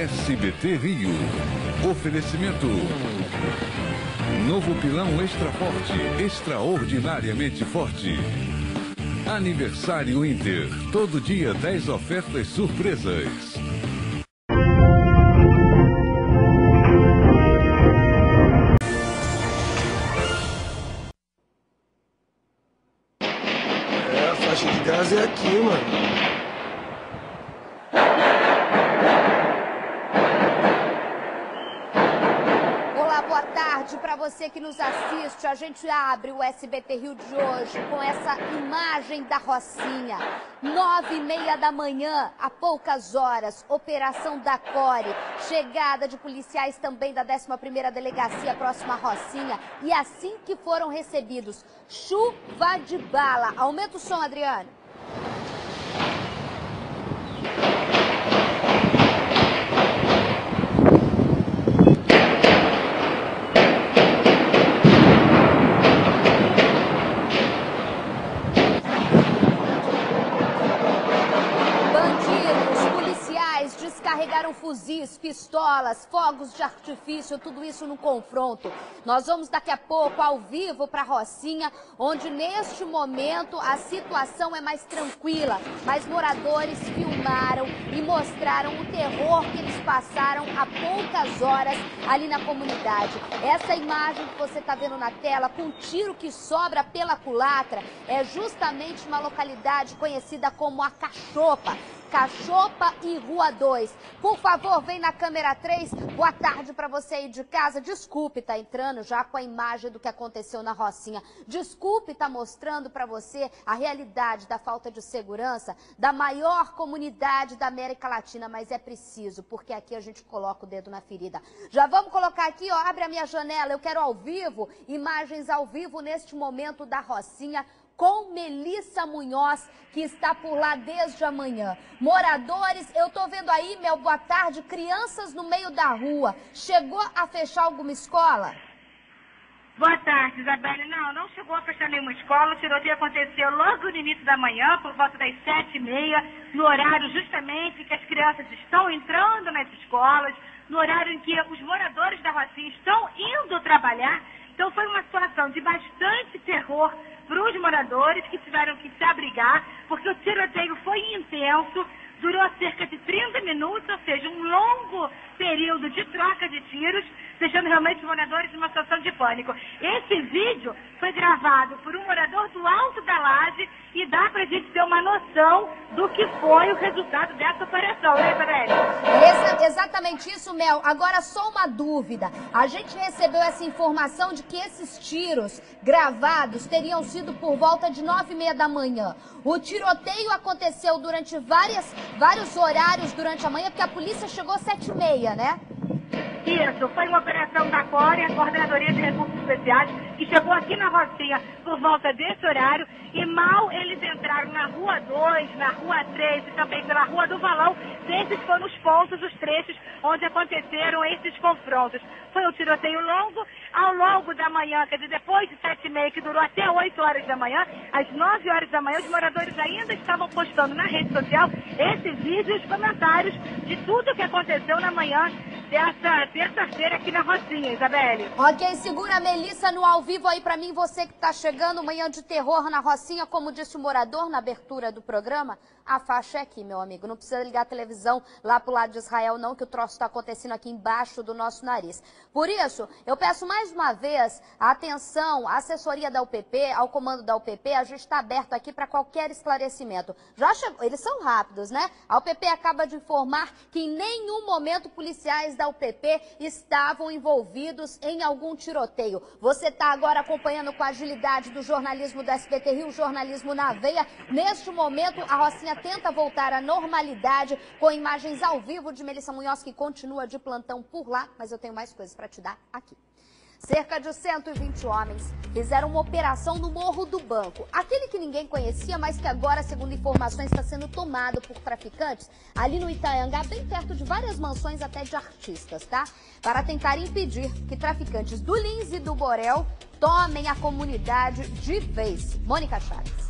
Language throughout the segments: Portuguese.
SBT Rio. Oferecimento. Novo pilão extra forte, extraordinariamente forte. Aniversário Inter. Todo dia 10 ofertas surpresas. A faixa de gás é aqui, mano. Para você que nos assiste, a gente abre o SBT Rio de hoje com essa imagem da Rocinha. 9h30 da manhã, há poucas horas, operação da Core, chegada de policiais também da 11ª Delegacia próxima à Rocinha. E assim que foram recebidos, chuva de bala. Aumenta o som, Adriano. Descarregaram fuzis, pistolas, fogos de artifício, tudo isso no confronto. Nós vamos daqui a pouco ao vivo para Rocinha, onde neste momento a situação é mais tranquila. Mas moradores filmaram e mostraram o terror que eles passaram há poucas horas ali na comunidade. Essa imagem que você está vendo na tela, com um tiro que sobra pela culatra, é justamente uma localidade conhecida como a Cachopa. Cachopa e Rua 2. Por favor, vem na câmera 3. Boa tarde para você aí de casa. Desculpe, tá entrando já com a imagem do que aconteceu na Rocinha. Desculpe, tá mostrando para você a realidade da falta de segurança da maior comunidade da América Latina, mas é preciso, porque aqui a gente coloca o dedo na ferida. Já vamos colocar aqui, ó, abre a minha janela. Eu quero ao vivo, imagens ao vivo neste momento da Rocinha, com Melissa Munhoz, que está por lá desde amanhã. Moradores, eu tô vendo aí, Mel, boa tarde, crianças no meio da rua. Chegou a fechar alguma escola? Boa tarde, Isabelle. Não chegou a fechar nenhuma escola. O tiroteio aconteceu logo no início da manhã, por volta das 7h30, no horário justamente que as crianças estão entrando nas escolas, no horário em que os moradores da Rocinha estão indo trabalhar. Então foi uma situação de bastante terror para os moradores que tiveram que se abrigar, porque o tiroteio foi intenso, durou cerca de 30 minutos, ou seja, um longo período de troca de tiros, deixando realmente os moradores numa situação de pânico. Esse vídeo foi gravado por um morador do Alto da Laje e dá pra gente ter uma noção do que foi o resultado dessa operação, né, Isabelle? Exatamente isso, Mel. Agora, só uma dúvida. A gente recebeu essa informação de que esses tiros gravados teriam sido por volta de 9h30 da manhã. O tiroteio aconteceu durante vários horários durante a manhã, porque a polícia chegou às 7h30, né? Isso, foi uma operação da Core, a Coordenadoria de Recursos Especiais, que chegou aqui na Rocinha por volta desse horário, e mal eles entraram na Rua 2, na Rua 3 e também pela Rua do Valão, esses foram os pontos, os trechos onde aconteceram esses confrontos. Foi um tiroteio longo, ao longo da manhã, quer dizer, depois de 7h30, que durou até 8 horas da manhã, às 9 horas da manhã, os moradores ainda estavam postando na rede social esse vídeo e os comentários de tudo que aconteceu na manhã dessa terça-feira aqui na Rocinha, Isabelle. Ok, segura a Melissa no ao vivo aí pra mim, você que tá chegando, manhã de terror na Rocinha, como disse o morador na abertura do programa, a faixa é aqui, meu amigo, não precisa ligar a televisão lá pro lado de Israel não, que o troço tá acontecendo aqui embaixo do nosso nariz. Por isso, eu peço mais uma vez a atenção, a assessoria da UPP, ao comando da UPP, a gente está aberto aqui para qualquer esclarecimento. Já chegou, eles são rápidos, né? A UPP acaba de informar que em nenhum momento policiais da UPP estavam envolvidos em algum tiroteio. Você está agora acompanhando com a agilidade do jornalismo do SBT Rio, jornalismo na veia. Neste momento, a Rocinha tenta voltar à normalidade com imagens ao vivo de Melissa Munhoz, que continua de plantão por lá, mas eu tenho mais coisas para te dar aqui. Cerca de 120 homens fizeram uma operação no Morro do Banco. Aquele que ninguém conhecia, mas que agora, segundo informações, está sendo tomado por traficantes ali no Itaiangá, bem perto de várias mansões até de artistas, tá? Para tentar impedir que traficantes do Lins e do Borel tomem a comunidade de vez. Mônica Chaves.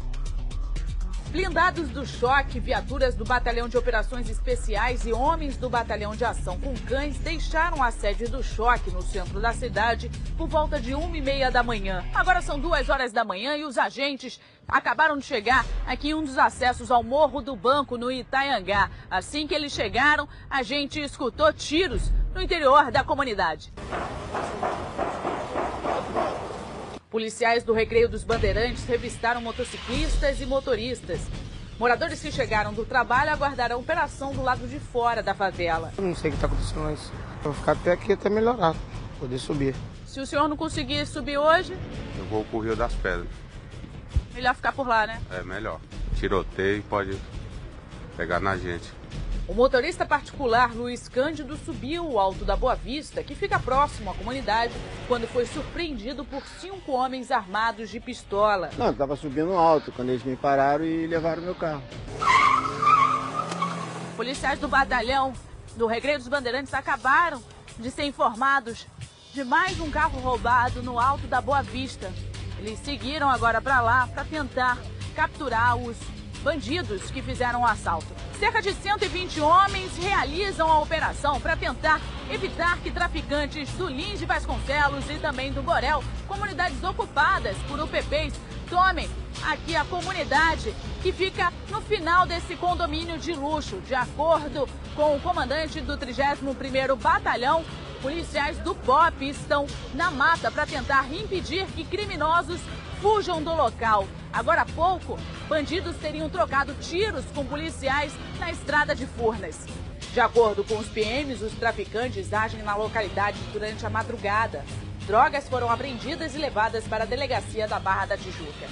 Blindados do choque, viaturas do Batalhão de Operações Especiais e homens do Batalhão de Ação com Cães deixaram a sede do choque no centro da cidade por volta de 1h30 da manhã. Agora são 2 horas da manhã e os agentes acabaram de chegar aqui em um dos acessos ao Morro do Banco, no Itaiangá. Assim que eles chegaram, a gente escutou tiros no interior da comunidade. Policiais do Recreio dos Bandeirantes revistaram motociclistas e motoristas. Moradores que chegaram do trabalho aguardaram a operação do lado de fora da favela. Eu não sei o que está acontecendo, mas eu vou ficar até aqui até melhorar, poder subir. Se o senhor não conseguir subir hoje, eu vou pro Rio das Pedras. Melhor ficar por lá, né? É melhor. Tiroteio pode pegar na gente. O motorista particular Luiz Cândido subiu o Alto da Boa Vista, que fica próximo à comunidade, quando foi surpreendido por 5 homens armados de pistola. Não, eu estava subindo alto quando eles me pararam e levaram meu carro. Policiais do batalhão do Recreio dos Bandeirantes acabaram de ser informados de mais um carro roubado no Alto da Boa Vista. Eles seguiram agora para lá para tentar capturar os bandidos que fizeram o assalto. Cerca de 120 homens realizam a operação para tentar evitar que traficantes do Lins de Vasconcelos e também do Borel, comunidades ocupadas por UPPs, tomem aqui a comunidade que fica no final desse condomínio de luxo. De acordo com o comandante do 31º Batalhão, policiais do BOP estão na mata para tentar impedir que criminosos fujam do local. Agora há pouco, bandidos teriam trocado tiros com policiais na estrada de Furnas. De acordo com os PMs, os traficantes agem na localidade durante a madrugada. Drogas foram apreendidas e levadas para a delegacia da Barra da Tijuca.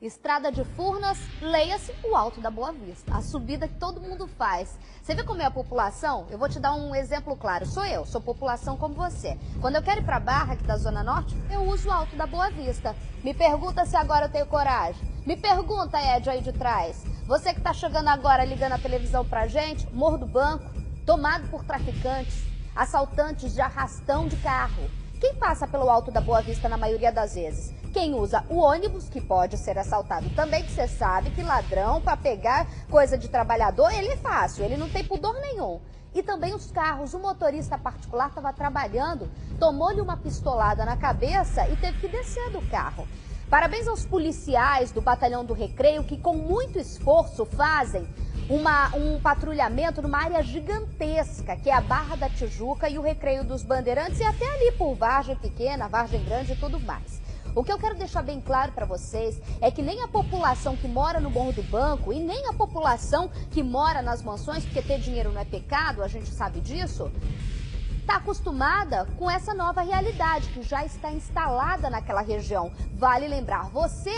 Estrada de Furnas, leia-se o Alto da Boa Vista, a subida que todo mundo faz. Você vê como é a população? Eu vou te dar um exemplo claro. Sou população como você. Quando eu quero ir para Barra, aqui da Zona Norte, eu uso o Alto da Boa Vista. Me pergunta se agora eu tenho coragem. Me pergunta, Ed, aí de trás. Você que está chegando agora, ligando a televisão pra gente, Morro do Banco, tomado por traficantes, assaltantes de arrastão de carro. Quem passa pelo Alto da Boa Vista na maioria das vezes? Quem usa o ônibus, que pode ser assaltado também, que você sabe que ladrão, para pegar coisa de trabalhador, ele é fácil, ele não tem pudor nenhum. E também os carros, o motorista particular estava trabalhando, tomou-lhe uma pistolada na cabeça e teve que descer do carro. Parabéns aos policiais do Batalhão do Recreio, que com muito esforço fazem um patrulhamento numa área gigantesca, que é a Barra da Tijuca e o Recreio dos Bandeirantes, e até ali por Vargem Pequena, Vargem Grande e tudo mais. O que eu quero deixar bem claro para vocês é que nem a população que mora no Morro do Banco e nem a população que mora nas mansões, porque ter dinheiro não é pecado, a gente sabe disso, está acostumada com essa nova realidade que já está instalada naquela região. Vale lembrar, você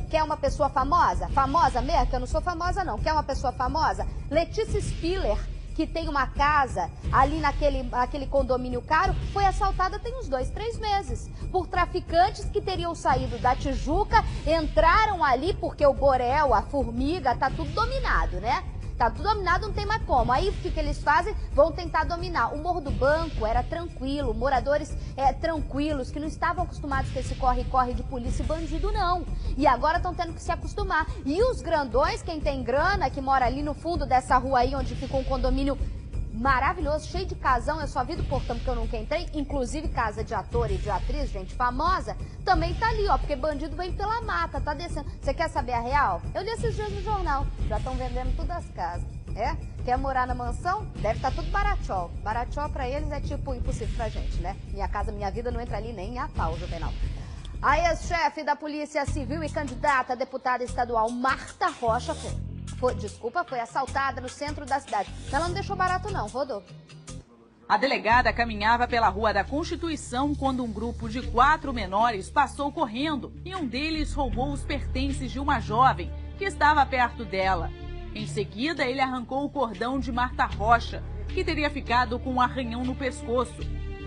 quer uma pessoa famosa? Famosa mesmo? Que eu não sou famosa não. Quer uma pessoa famosa? Letícia Spiller, que tem uma casa ali naquele condomínio caro, foi assaltada tem uns 2, 3 meses por traficantes que teriam saído da Tijuca, entraram ali porque o Borel, a Formiga, tá tudo dominado, né? Tá tudo dominado, não tem mais como. Aí o que eles fazem? Vão tentar dominar. O Morro do Banco era tranquilo, moradores tranquilos, que não estavam acostumados com esse corre-corre de polícia e bandido, não. E agora estão tendo que se acostumar. E os grandões, quem tem grana, que mora ali no fundo dessa rua aí, onde fica um condomínio maravilhoso, cheio de casão, eu só vi do portão porque eu nunca entrei, inclusive casa de ator e de atriz, gente famosa, também tá ali, ó, porque bandido vem pela mata, tá descendo. Você quer saber a real? Eu li esses dias no jornal, já estão vendendo todas as casas, Quer morar na mansão? Deve estar tudo baratol. Baratol pra eles é tipo impossível pra gente, né? Minha casa, minha vida não entra ali nem a pau, Juvenal. A ex-chefe da Polícia Civil e candidata a deputada estadual Marta Rocha foi assaltada no centro da cidade. Ela não deixou barato não, rodou. A delegada caminhava pela Rua da Constituição quando um grupo de 4 menores passou correndo e um deles roubou os pertences de uma jovem que estava perto dela. Em seguida, ele arrancou o cordão de Marta Rocha, que teria ficado com um arranhão no pescoço.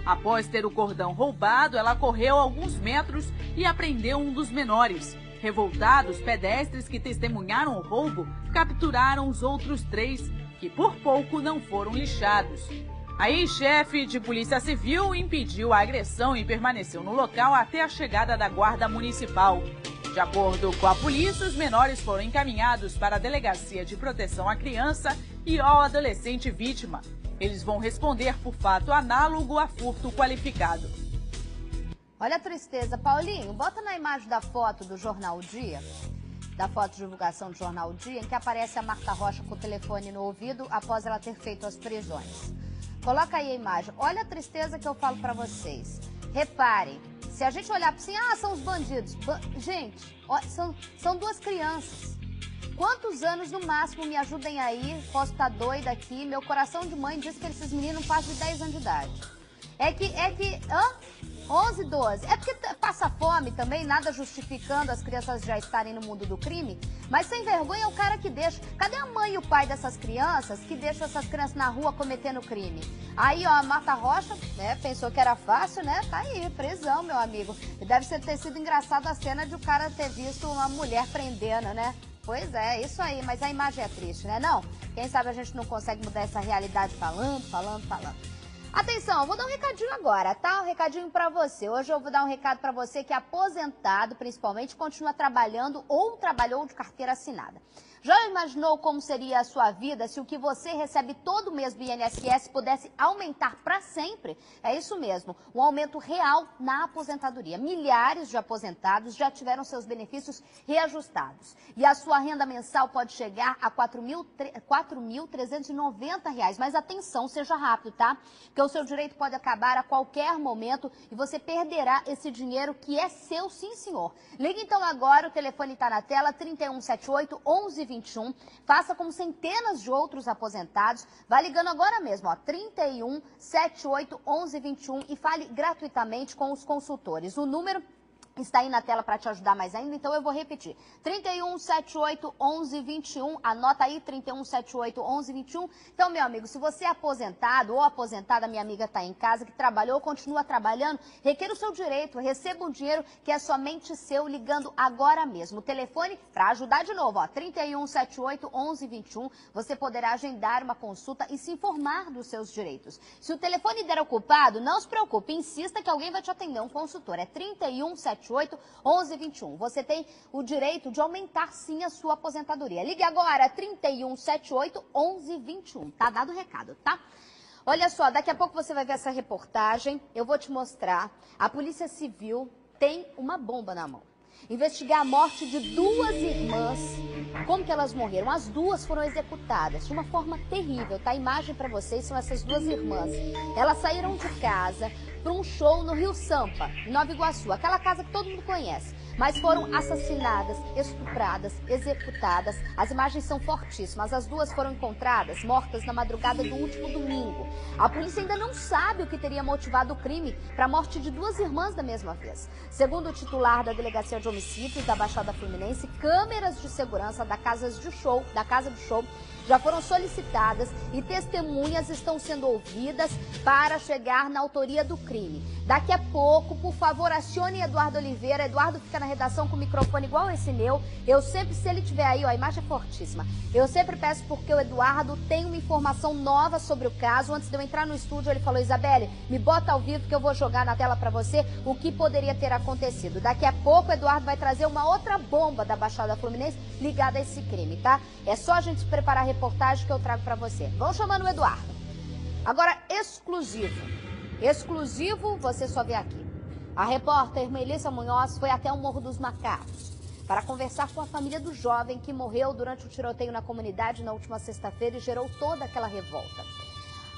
Após ter o cordão roubado, ela correu alguns metros e apreendeu um dos menores. Revoltados, pedestres que testemunharam o roubo capturaram os outros 3, que por pouco não foram lixados. A ex-chefe de Polícia Civil impediu a agressão e permaneceu no local até a chegada da Guarda Municipal. De acordo com a polícia, os menores foram encaminhados para a Delegacia de Proteção à Criança e ao adolescente vítima. Eles vão responder por fato análogo a furto qualificado. Olha a tristeza. Paulinho, bota na imagem da foto do Jornal Dia, da foto de divulgação do Jornal Dia, em que aparece a Marta Rocha com o telefone no ouvido após ela ter feito as prisões. Coloca aí a imagem. Olha a tristeza que eu falo pra vocês. Reparem, se a gente olhar assim, são os bandidos. Gente, ó, são duas crianças. Quantos anos no máximo, me ajudem aí, posso estar doida aqui, meu coração de mãe diz que esses meninos não passam de 10 anos de idade. É que, 11, 12. É porque passa fome também, nada justificando as crianças já estarem no mundo do crime. Mas sem vergonha é o cara que deixa. Cadê a mãe e o pai dessas crianças que deixam essas crianças na rua cometendo crime? Aí, ó, a Marta Rocha, né, pensou que era fácil, né? Tá aí, prisão, meu amigo. E deve ter sido engraçada a cena de o cara ter visto uma mulher prendendo, né? Pois é, isso aí, mas a imagem é triste, né? Não? Quem sabe a gente não consegue mudar essa realidade falando. Atenção, eu vou dar um recadinho agora, tá? Um recadinho pra você. Hoje eu vou dar um recado pra você que é aposentado, principalmente, continua trabalhando ou trabalhou de carteira assinada. Já imaginou como seria a sua vida se o que você recebe todo mês do INSS pudesse aumentar para sempre? É isso mesmo, um aumento real na aposentadoria. Milhares de aposentados já tiveram seus benefícios reajustados. E a sua renda mensal pode chegar a R$ 4.390. Mas atenção, seja rápido, tá? Porque o seu direito pode acabar a qualquer momento e você perderá esse dinheiro que é seu, sim senhor. Ligue então agora, o telefone está na tela, 3178 1121. Faça como centenas de outros aposentados. Vai ligando agora mesmo, ó, 3178 1121 e fale gratuitamente com os consultores. O número está aí na tela para te ajudar mais ainda, então eu vou repetir. 3178 1121, anota aí, 3178 1121. Então, meu amigo, se você é aposentado ou aposentada, minha amiga está em casa, que trabalhou, continua trabalhando, requer o seu direito, receba um dinheiro que é somente seu, ligando agora mesmo. O telefone, para ajudar de novo, ó, 3178 1121, você poderá agendar uma consulta e se informar dos seus direitos. Se o telefone der ocupado, não se preocupe, insista que alguém vai te atender, um consultor, é 3178 1121. Você tem o direito de aumentar sim a sua aposentadoria. Ligue agora, 3178 1121. Tá dado o recado, tá? Olha só, daqui a pouco você vai ver essa reportagem. Eu vou te mostrar. A Polícia Civil tem uma bomba na mão. Investigar a morte de duas irmãs. Como que elas morreram? As duas foram executadas de uma forma terrível, tá? A imagem para vocês são essas duas irmãs. Elas saíram de casa para um show no Rio Sampa, em Nova Iguaçu, aquela casa que todo mundo conhece. Mas foram assassinadas, estupradas, executadas. As imagens são fortíssimas. As duas foram encontradas mortas na madrugada do último domingo. A polícia ainda não sabe o que teria motivado o crime para a morte de duas irmãs da mesma vez. Segundo o titular da Delegacia de Homicídios da Baixada Fluminense, câmeras de segurança da casa do show já foram solicitadas e testemunhas estão sendo ouvidas para chegar na autoria do crime. Daqui a pouco, por favor, acione Eduardo Oliveira. Eduardo fica na redação com o microfone igual esse meu. Eu sempre, se ele tiver aí, ó, a imagem é fortíssima. Eu sempre peço porque o Eduardo tem uma informação nova sobre o caso. Antes de eu entrar no estúdio, ele falou, Isabelle, me bota ao vivo que eu vou jogar na tela para você o que poderia ter acontecido. Daqui a pouco, o Eduardo vai trazer uma outra bomba da Baixada Fluminense ligada a esse crime, tá? É só a gente preparar a reportagem que eu trago para você. Vamos chamando o Eduardo. Agora, exclusivo. Exclusivo, você só vê aqui. A repórter Melissa Munhoz foi até o Morro dos Macacos para conversar com a família do jovem que morreu durante o tiroteio na comunidade na última sexta-feira e gerou toda aquela revolta.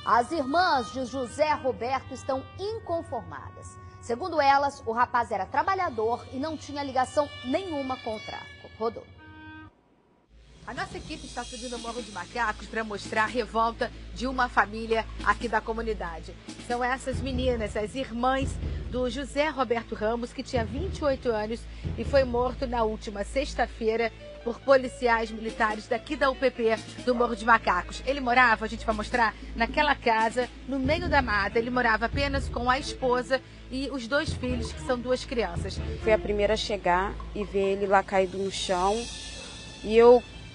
As irmãs de José Roberto estão inconformadas. Segundo elas, o rapaz era trabalhador e não tinha ligação nenhuma com o tráfico. Rodou. A nossa equipe está subindo o Morro dos Macacos para mostrar a revolta de uma família aqui da comunidade. São essas meninas, as irmãs do José Roberto Ramos, que tinha 28 anos e foi morto na última sexta-feira por policiais militares daqui da UPP do Morro dos Macacos. Ele morava, a gente vai mostrar, naquela casa, no meio da mata. Ele morava apenas com a esposa e os dois filhos, que são duas crianças. Fui a primeira a chegar e ver ele lá caído no chão. E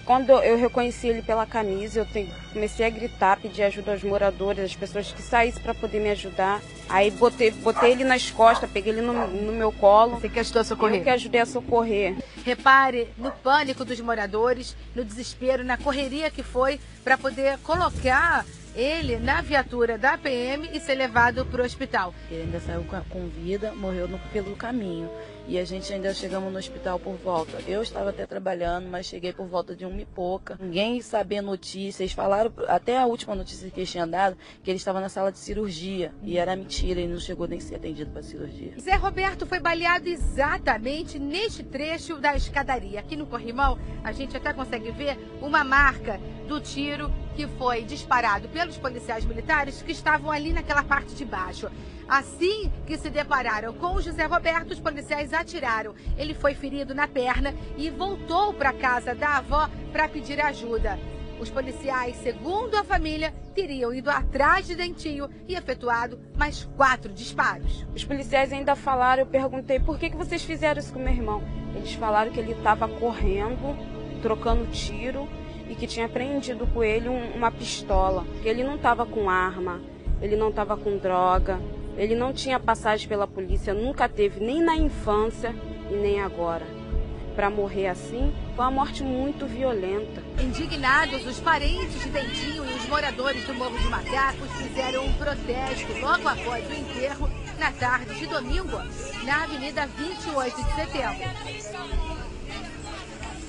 quando eu reconheci ele pela camisa, eu comecei a gritar, pedir ajuda aos moradores, às pessoas que saíssem para poder me ajudar. Aí botei ele nas costas, peguei ele no meu colo. Você que ajudou a socorrer? Eu que ajudei a socorrer. Repare no pânico dos moradores, no desespero, na correria que foi para poder colocar ele na viatura da PM e ser levado para o hospital. Ele ainda saiu com vida, morreu pelo caminho. E a gente ainda chegamos no hospital por volta. Eu estava até trabalhando, mas cheguei por volta de 1h pouca. Ninguém sabia notícias. Eles falaram, até a última notícia que eles tinham dado, que ele estava na sala de cirurgia. E era mentira, ele não chegou nem a ser atendido para cirurgia. Zé Roberto foi baleado exatamente neste trecho da escadaria. Aqui no corrimão, a gente até consegue ver uma marca do tiro que foi disparado pelos policiais militares que estavam ali naquela parte de baixo. Assim que se depararam com o José Roberto, os policiais atiraram. Ele foi ferido na perna e voltou para a casa da avó para pedir ajuda. Os policiais, segundo a família, teriam ido atrás de Dentinho e efetuado mais 4 disparos. Os policiais ainda falaram, eu perguntei, por que vocês fizeram isso com meu irmão? Eles falaram que ele estava correndo, trocando tiro e que tinha apreendido com ele uma pistola. Que ele não estava com arma, ele não estava com droga. Ele não tinha passagem pela polícia, nunca teve, nem na infância e nem agora. Para morrer assim, foi uma morte muito violenta. Indignados, os parentes de Dentinho e os moradores do Morro de Macacos fizeram um protesto logo após o enterro, na tarde de domingo, na Avenida 28 de Setembro.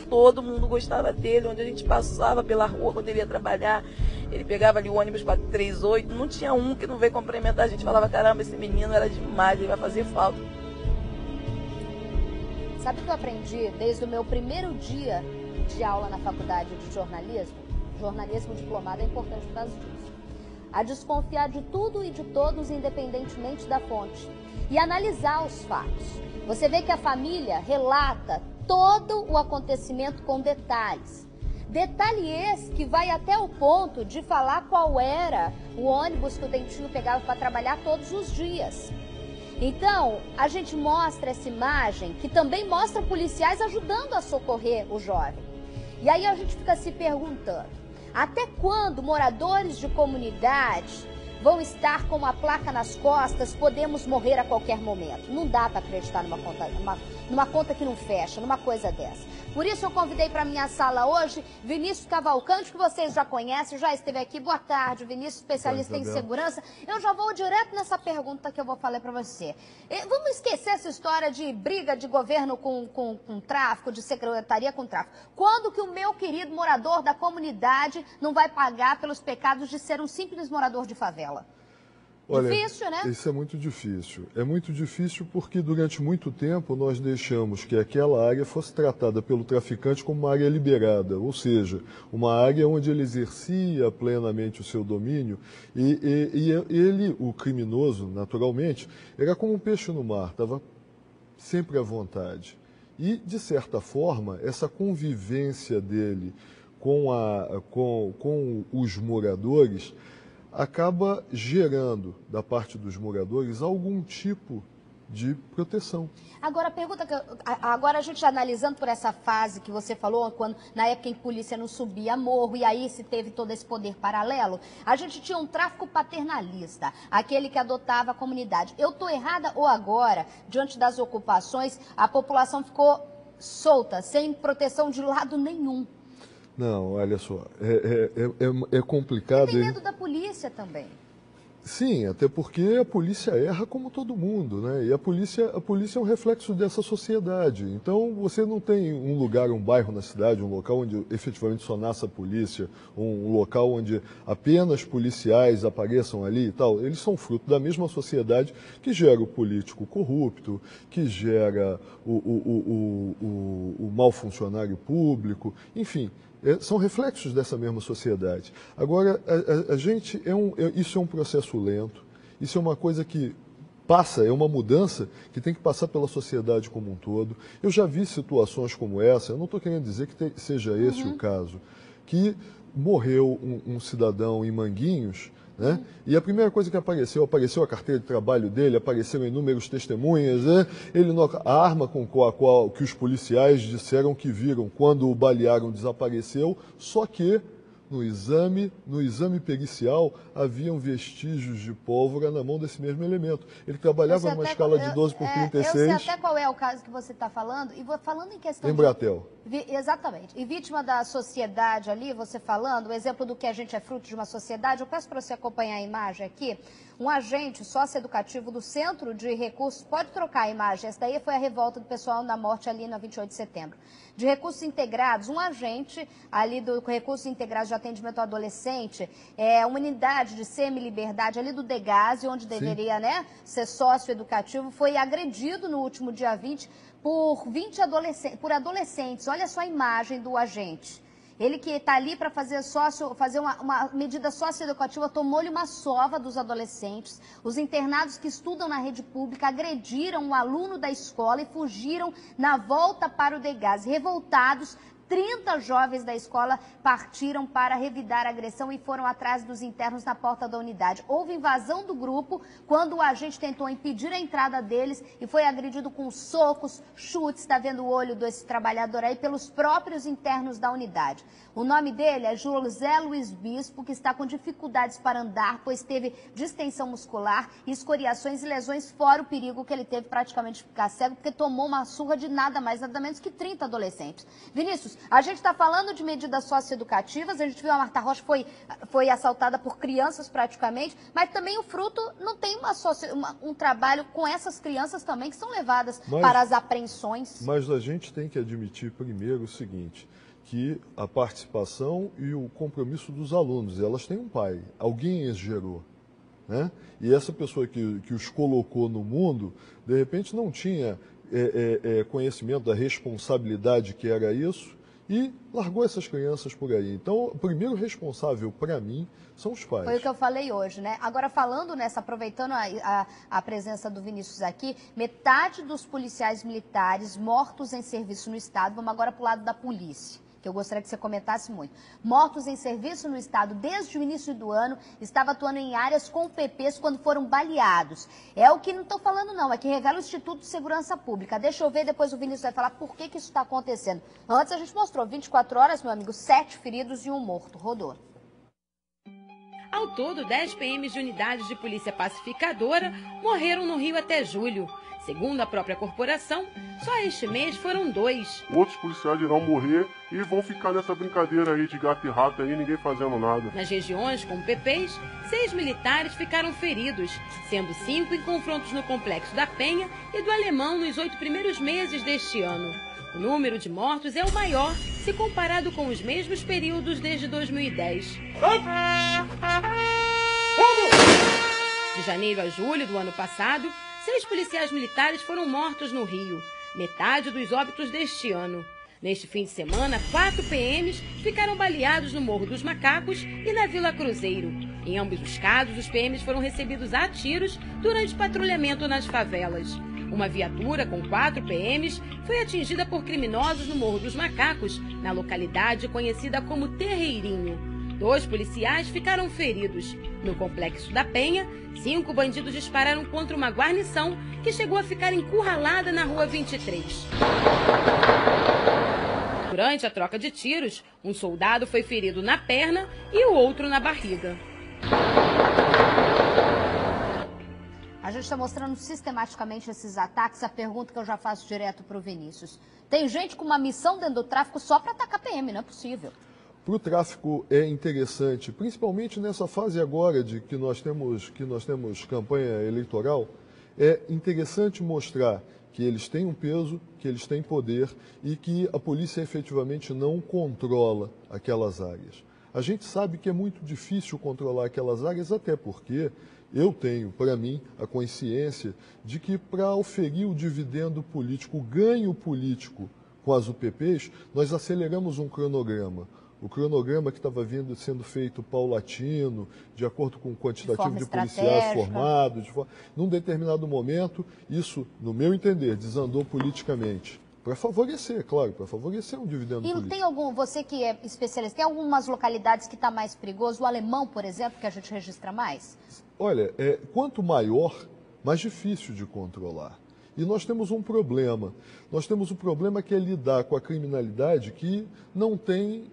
Todo mundo gostava dele, onde a gente passava pela rua quando ele ia trabalhar. Ele pegava ali o ônibus 438, não tinha um que não veio cumprimentar a gente. Falava, caramba, esse menino era demais, ele vai fazer falta. Sabe o que eu aprendi desde o meu primeiro dia de aula na faculdade de jornalismo? Jornalismo diplomado é importante por causa disso. A desconfiar de tudo e de todos, independentemente da fonte. E analisar os fatos. Você vê que a família relata todo o acontecimento com detalhes. Detalhe esse que vai até o ponto de falar qual era o ônibus que o Dentinho pegava para trabalhar todos os dias. Então, a gente mostra essa imagem que também mostra policiais ajudando a socorrer o jovem. E aí a gente fica se perguntando, até quando moradores de comunidade vão estar com uma placa nas costas, podemos morrer a qualquer momento? Não dá para acreditar numa conta que não fecha, numa coisa dessa. Por isso eu convidei para minha sala hoje Vinícius Cavalcante, que vocês já conhecem, já esteve aqui. Boa tarde, Vinícius, especialista em segurança. Eu já vou direto nessa pergunta que eu vou falar para você. Vamos esquecer essa história de briga de governo com tráfico, de secretaria com tráfico. Quando que o meu querido morador da comunidade não vai pagar pelos pecados de ser um simples morador de favela? Olha, difícil, né? Isso é muito difícil. É muito difícil porque durante muito tempo nós deixamos que aquela área fosse tratada pelo traficante como uma área liberada, ou seja, uma área onde ele exercia plenamente o seu domínio e ele, o criminoso, naturalmente, era como um peixe no mar, estava sempre à vontade. E, de certa forma, essa convivência dele com os moradores acaba gerando, da parte dos moradores, algum tipo de proteção. Agora, agora a gente analisando por essa fase que você falou, na época em que a polícia não subia morro, e aí se teve todo esse poder paralelo, a gente tinha um tráfico paternalista, aquele que adotava a comunidade. Eu estou errada ou agora, diante das ocupações, a população ficou solta, sem proteção de lado nenhum? Não, olha só, é complicado. Tem medo da polícia também. Sim, até porque a polícia erra como todo mundo, né? E a polícia é um reflexo dessa sociedade. Então, você não tem um lugar, um bairro na cidade, um local onde efetivamente só nasce a polícia, um local onde apenas policiais apareçam ali e tal. Eles são fruto da mesma sociedade que gera o político corrupto, que gera o mau funcionário público, enfim. São reflexos dessa mesma sociedade. Agora, isso é um processo lento, isso é uma coisa que passa, é uma mudança que tem que passar pela sociedade como um todo. Eu já vi situações como essa, eu não estou querendo dizer que seja esse o caso, que morreu um cidadão em Manguinhos, né? E a primeira coisa que apareceu a carteira de trabalho dele, apareceram inúmeros testemunhas, né? A arma com a qual que os policiais disseram que viram quando o balearam desapareceu, só que no exame pericial, haviam vestígios de pólvora na mão desse mesmo elemento. Ele trabalhava numa escala de 12 por 36. Eu sei até qual é o caso que você está falando, e falando em questão Embratel. Exatamente. E vítima da sociedade ali, você falando, o exemplo do que a gente é fruto de uma sociedade, eu peço para você acompanhar a imagem aqui. Um agente socioeducativo do Centro de Recursos, pode trocar a imagem, essa daí foi a revolta do pessoal na morte ali na 28 de setembro. De Recursos Integrados, um agente ali do Recursos Integrados de Atendimento ao Adolescente, uma unidade de semi-liberdade ali do Degase, onde deveria, né, ser socioeducativo, foi agredido no último dia 20 por adolescentes. Olha só a imagem do agente. Ele que está ali para fazer uma medida socioeducativa, tomou-lhe uma sova dos adolescentes. Os internados que estudam na rede pública agrediram um aluno da escola e fugiram na volta para o Degase. Revoltados, 30 jovens da escola partiram para revidar a agressão e foram atrás dos internos na porta da unidade. Houve invasão do grupo quando o agente tentou impedir a entrada deles e foi agredido com socos, chutes, está vendo o olho desse trabalhador aí, pelos próprios internos da unidade. O nome dele é José Luiz Bispo, que está com dificuldades para andar, pois teve distensão muscular, escoriações e lesões, fora o perigo que ele teve praticamente de ficar cego, porque tomou uma surra de nada mais, nada menos que 30 adolescentes. Vinícius, a gente está falando de medidas socioeducativas, a gente viu a Marta Rocha foi assaltada por crianças praticamente, mas também o Fruto não tem um trabalho com essas crianças também que são levadas para as apreensões. Mas a gente tem que admitir primeiro o seguinte, que a participação e o compromisso dos alunos, elas têm um pai, alguém as gerou, né? E essa pessoa que os colocou no mundo, de repente não tinha conhecimento da responsabilidade que era isso, e largou essas crianças por aí. Então, o primeiro responsável, para mim, são os pais. Foi o que eu falei hoje, né? Agora, falando nessa, aproveitando a presença do Vinícius aqui, metade dos policiais militares mortos em serviço no Estado, vamos agora para o lado da polícia, que eu gostaria que você comentasse muito. Mortos em serviço no Estado desde o início do ano, estava atuando em áreas com PPs quando foram baleados. É o que não estou falando não, é que revela o Instituto de Segurança Pública. Deixa eu ver, depois o Vinícius vai falar por que isso está acontecendo. Antes a gente mostrou 24 horas, meu amigo, 7 feridos e 1 morto. Rodou. Ao todo, 10 PMs de unidades de polícia pacificadora morreram no Rio até julho. Segundo a própria corporação, só este mês foram 2. Outros policiais irão morrer e vão ficar nessa brincadeira aí de gato e rato aí, ninguém fazendo nada. Nas regiões com PPs, 6 militares ficaram feridos, sendo 5 em confrontos no Complexo da Penha e do Alemão nos 8 primeiros meses deste ano. O número de mortos é o maior se comparado com os mesmos períodos desde 2010. De janeiro a julho do ano passado, 6 policiais militares foram mortos no Rio, metade dos óbitos deste ano. Neste fim de semana, 4 PMs ficaram baleados no Morro dos Macacos e na Vila Cruzeiro. Em ambos os casos, os PMs foram recebidos a tiros durante patrulhamento nas favelas. Uma viatura com 4 PMs foi atingida por criminosos no Morro dos Macacos, na localidade conhecida como Terreirinho. 2 policiais ficaram feridos. No Complexo da Penha, 5 bandidos dispararam contra uma guarnição que chegou a ficar encurralada na Rua 23. Durante a troca de tiros, um soldado foi ferido na perna e o outro na barriga. A gente está mostrando sistematicamente esses ataques. A pergunta que eu já faço direto para o Vinícius. Tem gente com uma missão dentro do tráfico só para atacar PM, não é possível. Para o tráfico é interessante, principalmente nessa fase agora de que nós temos campanha eleitoral, é interessante mostrar que eles têm um peso, que eles têm poder e que a polícia efetivamente não controla aquelas áreas. A gente sabe que é muito difícil controlar aquelas áreas, até porque eu tenho, para mim, a consciência de que para oferir o dividendo político, o ganho político com as UPPs, nós aceleramos um cronograma. O cronograma que estava sendo feito paulatino, de acordo com o quantitativo de policiais formados. Num determinado momento, isso, no meu entender, desandou politicamente. Para favorecer, claro, para favorecer um dividendo político. E tem algum, você que é especialista, tem algumas localidades que está mais perigoso? O Alemão, por exemplo, que a gente registra mais? Olha, quanto maior, mais difícil de controlar. E nós temos um problema. Nós temos um problema que é lidar com a criminalidade que não tem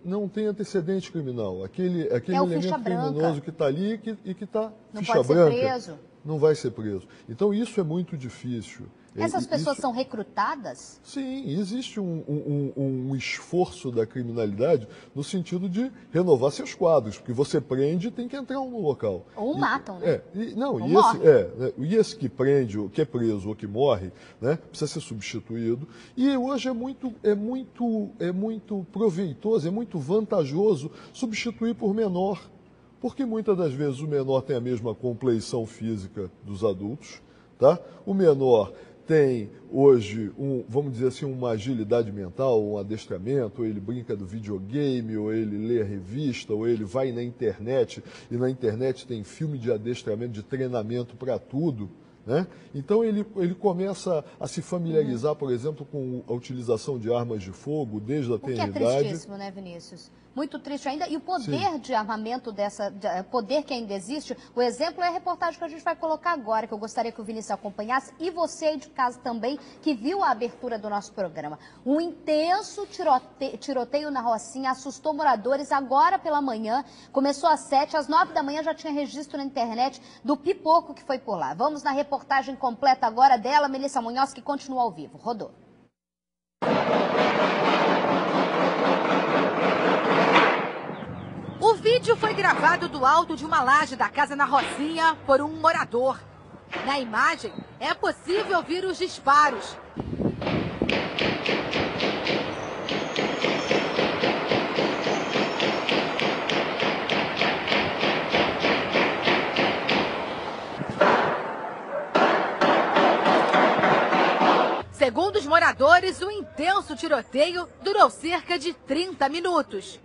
antecedente criminal. Aquele elemento criminoso que está ali e que está ficha branca. Não pode ser preso. Não vai ser preso. Então isso é muito difícil. Essas pessoas são recrutadas? Sim, existe um esforço da criminalidade no sentido de renovar seus quadros, porque você prende e tem que entrar no local. Ou matam, né? E esse que prende, o que é preso ou que morre, né, precisa ser substituído. E hoje é muito proveitoso, é muito vantajoso substituir por menor, porque muitas das vezes o menor tem a mesma compleição física dos adultos, tá? O menor tem hoje, vamos dizer assim, uma agilidade mental, um adestramento, ou ele brinca do videogame, ou ele lê a revista, ou ele vai na internet, e na internet tem filme de adestramento, de treinamento para tudo, né? Então ele começa a se familiarizar, por exemplo, com a utilização de armas de fogo desde a tenridade. O que é tristíssimo, né, Vinícius? Muito triste ainda. E o poder de armamento poder que ainda existe, o exemplo é a reportagem que a gente vai colocar agora, que eu gostaria que o Vinícius acompanhasse, e você aí de casa também, que viu a abertura do nosso programa. Um intenso tiroteio na Rocinha assustou moradores agora pela manhã, começou às 7, às 9 da manhã já tinha registro na internet do pipoco que foi por lá. Vamos na reportagem completa agora dela, Melissa Munhoz, que continua ao vivo. Rodou. O vídeo foi gravado do alto de uma laje da casa na Rocinha por um morador. Na imagem, é possível ouvir os disparos. Segundo os moradores, o intenso tiroteio durou cerca de 30 minutos.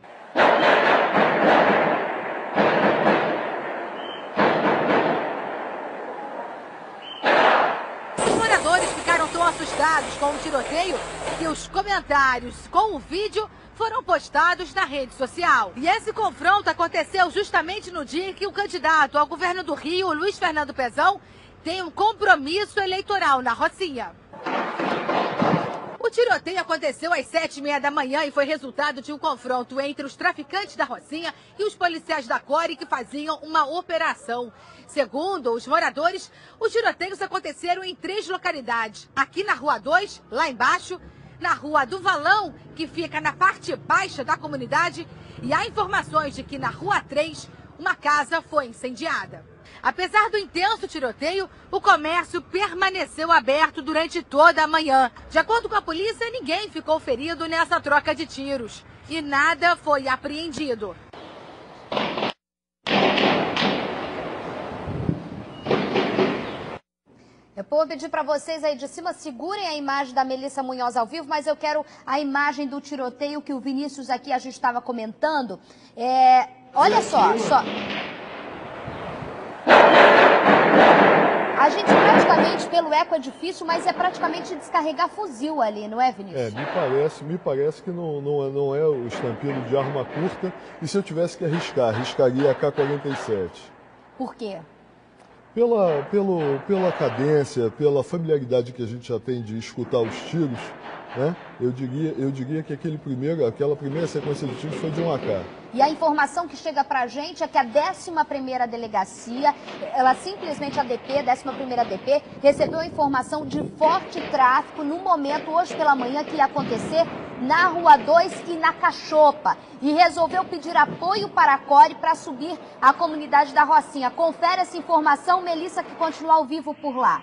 Os moradores ficaram tão assustados com o tiroteio que os comentários com o vídeo foram postados na rede social. E esse confronto aconteceu justamente no dia em que o candidato ao governo do Rio, Luiz Fernando Pezão, tem um compromisso eleitoral na Rocinha. O tiroteio aconteceu às 7h30 da manhã e foi resultado de um confronto entre os traficantes da Rocinha e os policiais da CORE que faziam uma operação. Segundo os moradores, os tiroteios aconteceram em 3 localidades. Aqui na Rua 2, lá embaixo, na Rua do Valão, que fica na parte baixa da comunidade, e há informações de que na Rua 3, uma casa foi incendiada. Apesar do intenso tiroteio, o comércio permaneceu aberto durante toda a manhã. De acordo com a polícia, ninguém ficou ferido nessa troca de tiros e nada foi apreendido. Eu vou pedir para vocês aí de cima, segurem a imagem da Melissa Munhoz ao vivo, mas eu quero a imagem do tiroteio que o Vinícius aqui a gente estava comentando. Olha só. A gente praticamente, pelo eco é difícil, mas é praticamente descarregar fuzil ali, não é, Vinícius? Me parece que não é o estampido de arma curta, e se eu tivesse que arriscaria a K-47. Por quê? Pela cadência, pela familiaridade que a gente já tem de escutar os tiros, né? Eu diria que aquela primeira sequência de tiros foi de um AK. E a informação que chega pra gente é que a 11ª Delegacia, ela simplesmente a 11ª DP, recebeu a informação de forte tráfico no momento, hoje pela manhã, que ia acontecer na Rua 2 e na Cachopa. E resolveu pedir apoio para a CORE para subir a comunidade da Rocinha. Confere essa informação, Melissa, que continua ao vivo por lá.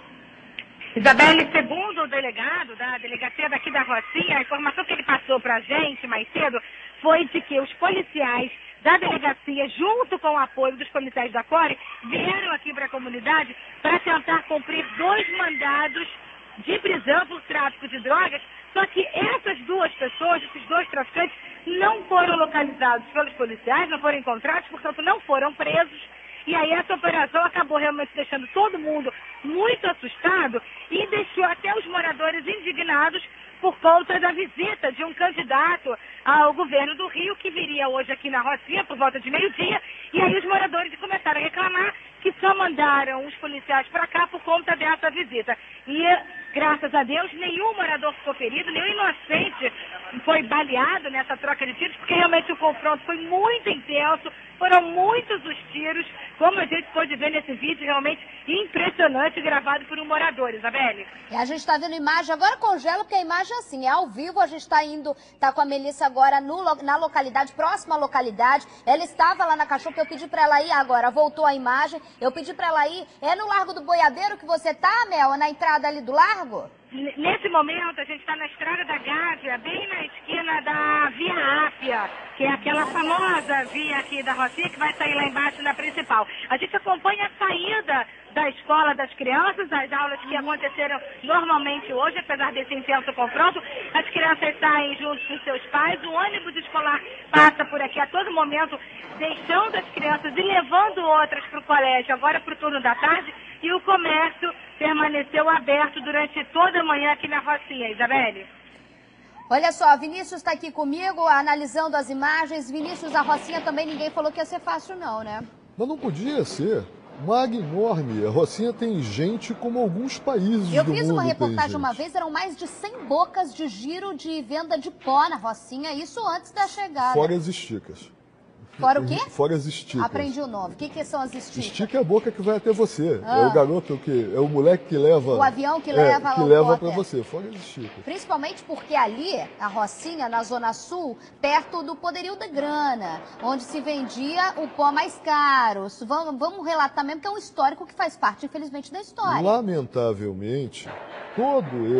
Isabelle, segundo o delegado da delegacia daqui da Rocinha, a informação que ele passou para a gente mais cedo foi de que os policiais da delegacia, junto com o apoio dos policiais da CORE, vieram aqui para a comunidade para tentar cumprir 2 mandados de prisão por tráfico de drogas, só que essas 2 pessoas, esses 2 traficantes, não foram localizados pelos policiais, não foram encontrados, portanto não foram presos. E aí essa operação acabou realmente deixando todo mundo muito assustado e deixou até os moradores indignados por conta da visita de um candidato ao governo do Rio que viria hoje aqui na Rocinha por volta de meio-dia. E aí os moradores começaram a reclamar que só mandaram os policiais para cá por conta dessa visita. E, graças a Deus, nenhum morador ficou ferido, nenhum inocente foi baleado nessa troca de tiros, porque realmente o confronto foi muito intenso, foram muitos os tiros, como a gente pôde ver nesse vídeo, realmente impressionante, gravado por um morador, Isabelle. E a gente está vendo imagem, agora congela, porque a imagem é assim, é ao vivo, a gente está com a Melissa agora na localidade, próxima à localidade, ela estava lá na Cachopa, eu pedi para ela ir agora, voltou a imagem, eu pedi para ela ir, é no Largo do Boiadeiro que você tá, Mel, na entrada ali do largo? Nesse momento, a gente está na Estrada da Gávea, bem na esquina da Via Ápia, que é aquela famosa via aqui da Rocinha, que vai sair lá embaixo na principal. A gente acompanha a saída da escola das crianças, as aulas que aconteceram normalmente hoje, apesar desse intenso confronto. As crianças saem juntos com seus pais, o ônibus escolar passa por aqui a todo momento, deixando as crianças e levando outras para o colégio, agora para o turno da tarde, e o comércio permaneceu aberto durante toda a manhã aqui na Rocinha, Isabelle. Olha só, Vinícius está aqui comigo, analisando as imagens. Vinícius, a Rocinha também ninguém falou que ia ser fácil não, né? Mas não podia ser. Uma área enorme. A Rocinha tem gente como alguns países do mundo. Eu fiz uma reportagem uma vez, eram mais de 100 bocas de giro de venda de pó na Rocinha, isso antes da chegada. Fora as esticas. Fora o quê? Fora as esticas. Aprendi o nome. O que são as esticas? Estica é a boca que vai até você. É o garoto é o moleque que leva... O avião que leva que leva para você. Fora as esticas. Principalmente porque ali, a Rocinha, na Zona Sul, perto do Poderio da Grana, onde se vendia o pó mais caro. Vamos relatar mesmo que é um histórico que faz parte, infelizmente, da história. Lamentavelmente, todo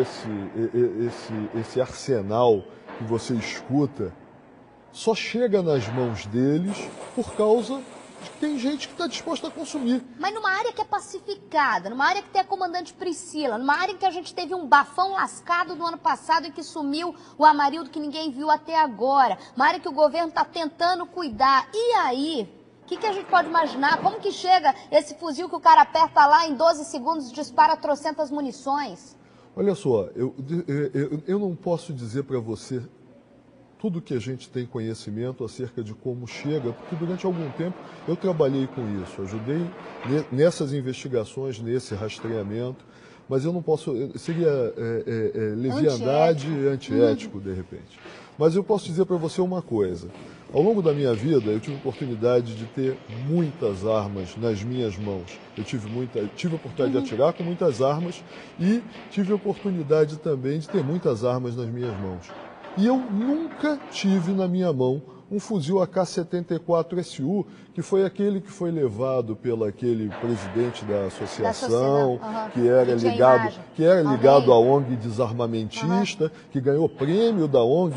esse arsenal que você escuta só chega nas mãos deles por causa de que tem gente que está disposta a consumir. Mas numa área que é pacificada, numa área que tem a comandante Priscila, numa área em que a gente teve um bafão lascado no ano passado e que sumiu o Amarildo que ninguém viu até agora, uma área que o governo está tentando cuidar. E aí, o que a gente pode imaginar? Como que chega esse fuzil que o cara aperta lá em 12 segundos e dispara trocentas munições? Olha só, eu não posso dizer para você tudo que a gente tem conhecimento acerca de como chega, porque durante algum tempo eu trabalhei com isso, ajudei nessas investigações, nesse rastreamento, mas eu não posso, seria leviandade e antiético de repente. Mas eu posso dizer para você uma coisa, ao longo da minha vida eu tive a oportunidade de ter muitas armas nas minhas mãos, eu tive a oportunidade de atirar com muitas armas e tive a oportunidade também de ter muitas armas nas minhas mãos. E eu nunca tive na minha mão um fuzil AK-74SU, que foi aquele que foi levado pelo aquele presidente da associação, que era ligado à ONG desarmamentista, que ganhou prêmio da ONG,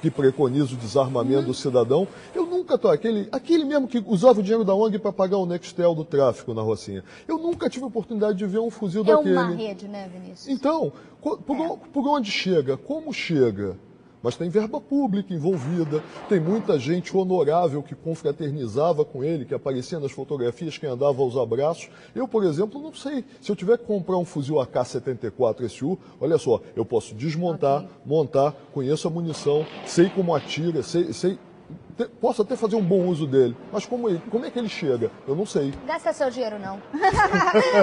que preconiza o desarmamento do cidadão. Eu nunca aquele mesmo que usava o dinheiro da ONG para pagar o Nextel do tráfico na Rocinha. Eu nunca tive a oportunidade de ver um fuzil daquele. É uma rede, né, Vinícius? Então, por onde chega? Como chega? Mas tem verba pública envolvida, tem muita gente honorável que confraternizava com ele, que aparecia nas fotografias, que andava aos abraços. Eu, por exemplo, não sei, se eu tiver que comprar um fuzil AK-74SU, olha só, eu posso desmontar, montar, conheço a munição, sei como atira, posso até fazer um bom uso dele, mas como é que ele chega? Eu não sei. Gasta seu dinheiro, não.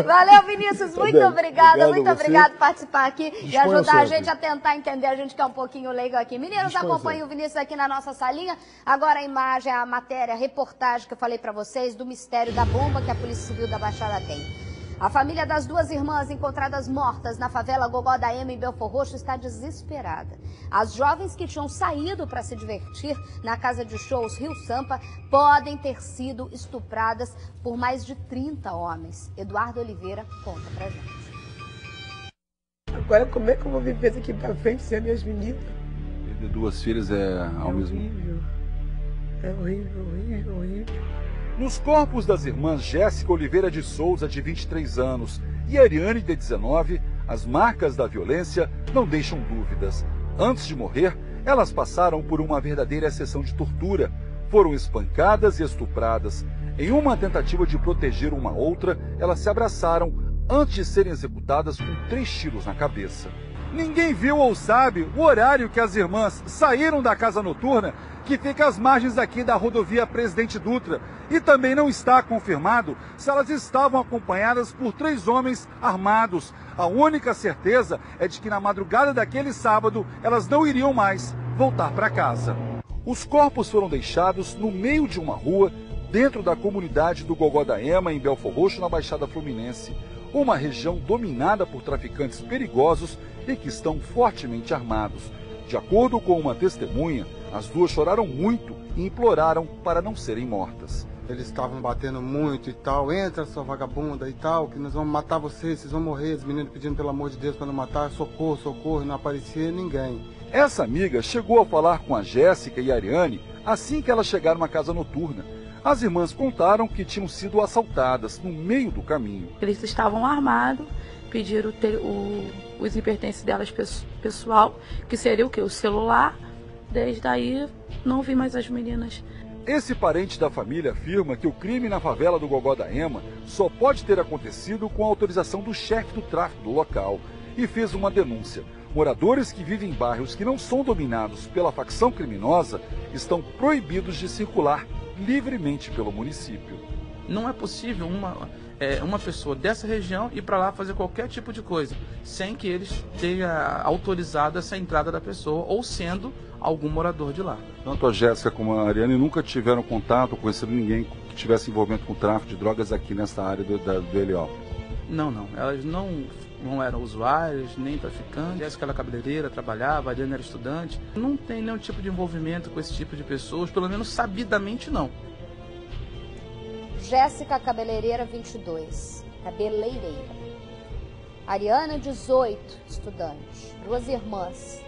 Valeu, Vinícius, muito obrigada, muito obrigado por participar aqui e ajudar a gente a tentar entender, a gente que é um pouquinho leigo aqui. Meninos, acompanhem o Vinícius aqui na nossa salinha. Agora a imagem, a matéria, a reportagem que eu falei para vocês do mistério da bomba que a Polícia Civil da Baixada tem. A família das duas irmãs encontradas mortas na favela Gogó da Ema, em Belfor Roxo, está desesperada. As jovens que tinham saído para se divertir na casa de shows Rio Sampa podem ter sido estupradas por mais de 30 homens. Eduardo Oliveira conta pra gente. Agora como é que eu vou viver daqui pra frente sem as minhas meninas? Perder duas filhas ao mesmo tempo. É horrível, horrível, horrível. Nos corpos das irmãs Jéssica Oliveira de Souza, de 23 anos, e Ariane, de 19, as marcas da violência não deixam dúvidas. Antes de morrer, elas passaram por uma verdadeira sessão de tortura. Foram espancadas e estupradas. Em uma tentativa de proteger uma outra, elas se abraçaram antes de serem executadas com 3 tiros na cabeça. Ninguém viu ou sabe o horário que as irmãs saíram da casa noturna, que fica às margens aqui da rodovia Presidente Dutra. E também não está confirmado se elas estavam acompanhadas por 3 homens armados. A única certeza é de que na madrugada daquele sábado elas não iriam mais voltar para casa. Os corpos foram deixados no meio de uma rua, dentro da comunidade do Gogó da Ema, em Belfor Roxo, na Baixada Fluminense. Uma região dominada por traficantes perigosos e que estão fortemente armados. De acordo com uma testemunha, as duas choraram muito e imploraram para não serem mortas. Eles estavam batendo muito e tal, entra sua vagabunda e tal, que nós vamos matar vocês, vocês vão morrer. Os meninos pedindo pelo amor de Deus para não matar, socorro, socorro, não aparecia ninguém. Essa amiga chegou a falar com a Jéssica e a Ariane assim que elas chegaram na casa noturna. As irmãs contaram que tinham sido assaltadas no meio do caminho. Eles estavam armados, pediram os pertences delas pessoal, que seria o quê? O celular. Desde aí, não vi mais as meninas. Esse parente da família afirma que o crime na favela do Gogó da Ema só pode ter acontecido com a autorização do chefe do tráfico do local e fez uma denúncia. Moradores que vivem em bairros que não são dominados pela facção criminosa estão proibidos de circular livremente pelo município. Não é possível uma pessoa dessa região ir para lá fazer qualquer tipo de coisa, sem que eles tenham autorizado essa entrada da pessoa ou sendo algum morador de lá. Tanto a Jéssica como a Ariane nunca tiveram contato, conheceram ninguém que tivesse envolvimento com tráfico de drogas aqui nessa área do Heliópolis? Não. Elas não eram usuárias, nem traficantes. A Jéssica era cabeleireira, trabalhava, a Ariane era estudante. Não tem nenhum tipo de envolvimento com esse tipo de pessoas, pelo menos sabidamente não. Jéssica, cabeleireira, 22. Cabeleireira. Ariana, 18, estudante. 2 irmãs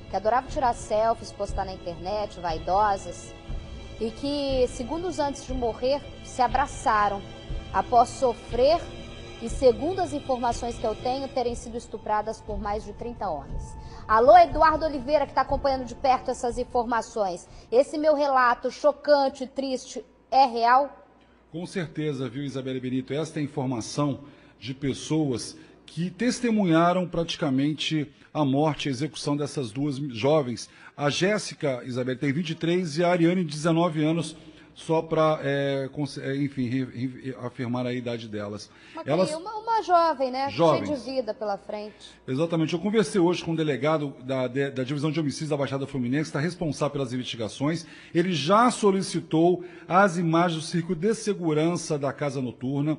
que adoravam tirar selfies, postar na internet, vaidosas, e que, segundos antes de morrer, se abraçaram após sofrer e, segundo as informações que eu tenho, terem sido estupradas por mais de 30 homens. Alô, Eduardo Oliveira, que está acompanhando de perto essas informações. Esse meu relato chocante, triste, é real? Com certeza, viu, Isabelle Benito? Esta é a informação de pessoas que testemunharam praticamente a morte e a execução dessas 2 jovens. A Jéssica, Isabelle, tem 23 e a Ariane, 19 anos, só para, enfim, afirmar a idade delas. Uma jovem, né? Jovens. Cheia de vida pela frente. Exatamente. Eu conversei hoje com o delegado da Divisão de Homicídios da Baixada Fluminense, que está responsável pelas investigações. Ele já solicitou as imagens do circuito de segurança da casa noturna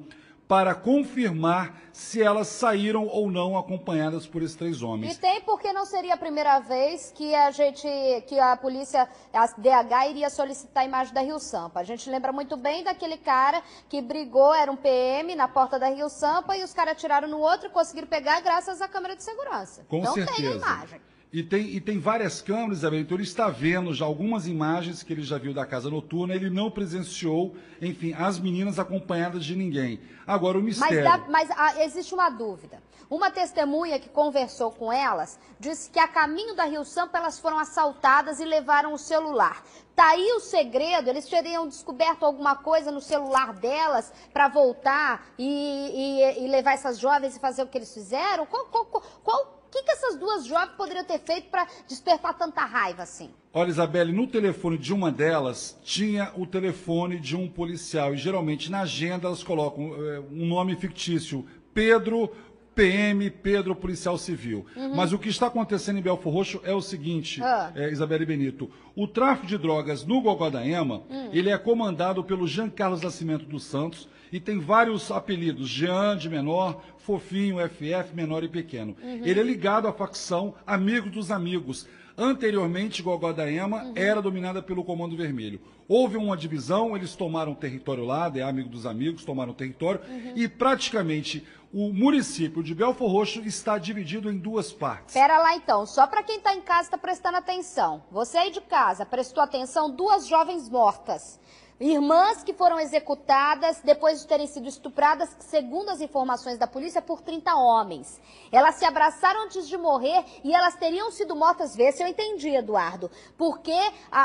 para confirmar se elas saíram ou não acompanhadas por esses 3 homens. E tem porque não seria a primeira vez que a polícia, a DH, iria solicitar a imagem da Rio Sampa. A gente lembra muito bem daquele cara que brigou, era um PM, na porta da Rio Sampa, e os caras atiraram no outro e conseguiram pegar graças à câmera de segurança. Com certeza. Tem a imagem. E tem várias câmeras, Isabel, então ele está vendo já algumas imagens que ele já viu da casa noturna, ele não presenciou, enfim, as meninas acompanhadas de ninguém. Agora, o mistério... Mas existe uma dúvida. Uma testemunha que conversou com elas disse que a caminho da Rio Sampa elas foram assaltadas e levaram o celular. Tá aí o segredo, eles teriam descoberto alguma coisa no celular delas para voltar e levar essas jovens e fazer o que eles fizeram? O que essas 2 jovens poderiam ter feito para despertar tanta raiva assim? Olha, Isabelle, no telefone de uma delas tinha o telefone de um policial e geralmente na agenda elas colocam um nome fictício, Pedro, PM, Pedro, policial civil. Mas o que está acontecendo em Belfor Roxo é o seguinte, Isabelle Benito, o tráfico de drogas no Gogó da Ema, ele é comandado pelo Jean Carlos Nascimento dos Santos e tem vários apelidos, Jean de menor, Fofinho, FF, menor e pequeno. Ele é ligado à facção Amigos dos Amigos. Anteriormente, Gogó da Ema era dominada pelo Comando Vermelho. Houve uma divisão, eles tomaram território lá, Amigo dos Amigos, tomaram território, e praticamente o município de Belfor Roxo está dividido em 2 partes. Pera lá então, só para quem está em casa está prestando atenção. Você aí de casa prestou atenção, 2 jovens mortas. Irmãs que foram executadas depois de terem sido estupradas, segundo as informações da polícia, por 30 homens. Elas se abraçaram antes de morrer e elas teriam sido mortas, vê se eu entendi, Eduardo, porque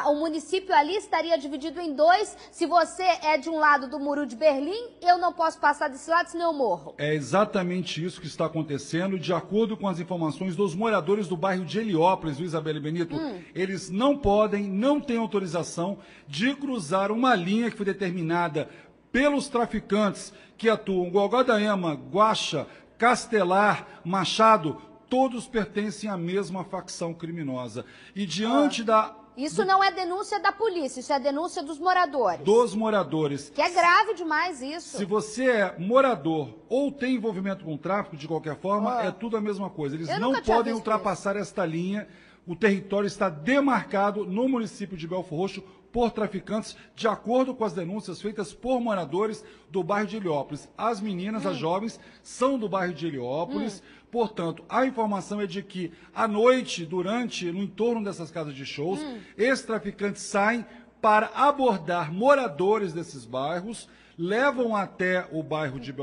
o município ali estaria dividido em dois. Se você é de um lado do Muro de Berlim, eu não posso passar desse lado, senão eu morro. É exatamente isso que está acontecendo, de acordo com as informações dos moradores do bairro de Heliópolis, Isabelle Benito. Eles não podem, não têm autorização de cruzar uma linha que foi determinada pelos traficantes que atuam em Gogódaema, Guaxa, Castelar, Machado, todos pertencem à mesma facção criminosa. E diante Isso não é denúncia da polícia, isso é denúncia dos moradores. Dos moradores. Que é grave demais isso. Se você é morador ou tem envolvimento com tráfico, de qualquer forma, é tudo a mesma coisa. Eles não podem ultrapassar esta linha. O território está demarcado no município de Belfor Roxo por traficantes, de acordo com as denúncias feitas por moradores do bairro de Heliópolis. As meninas, as jovens, são do bairro de Heliópolis. Portanto, a informação é de que, à noite, no entorno dessas casas de shows, esses traficantes saem para abordar moradores desses bairros, levam até o bairro de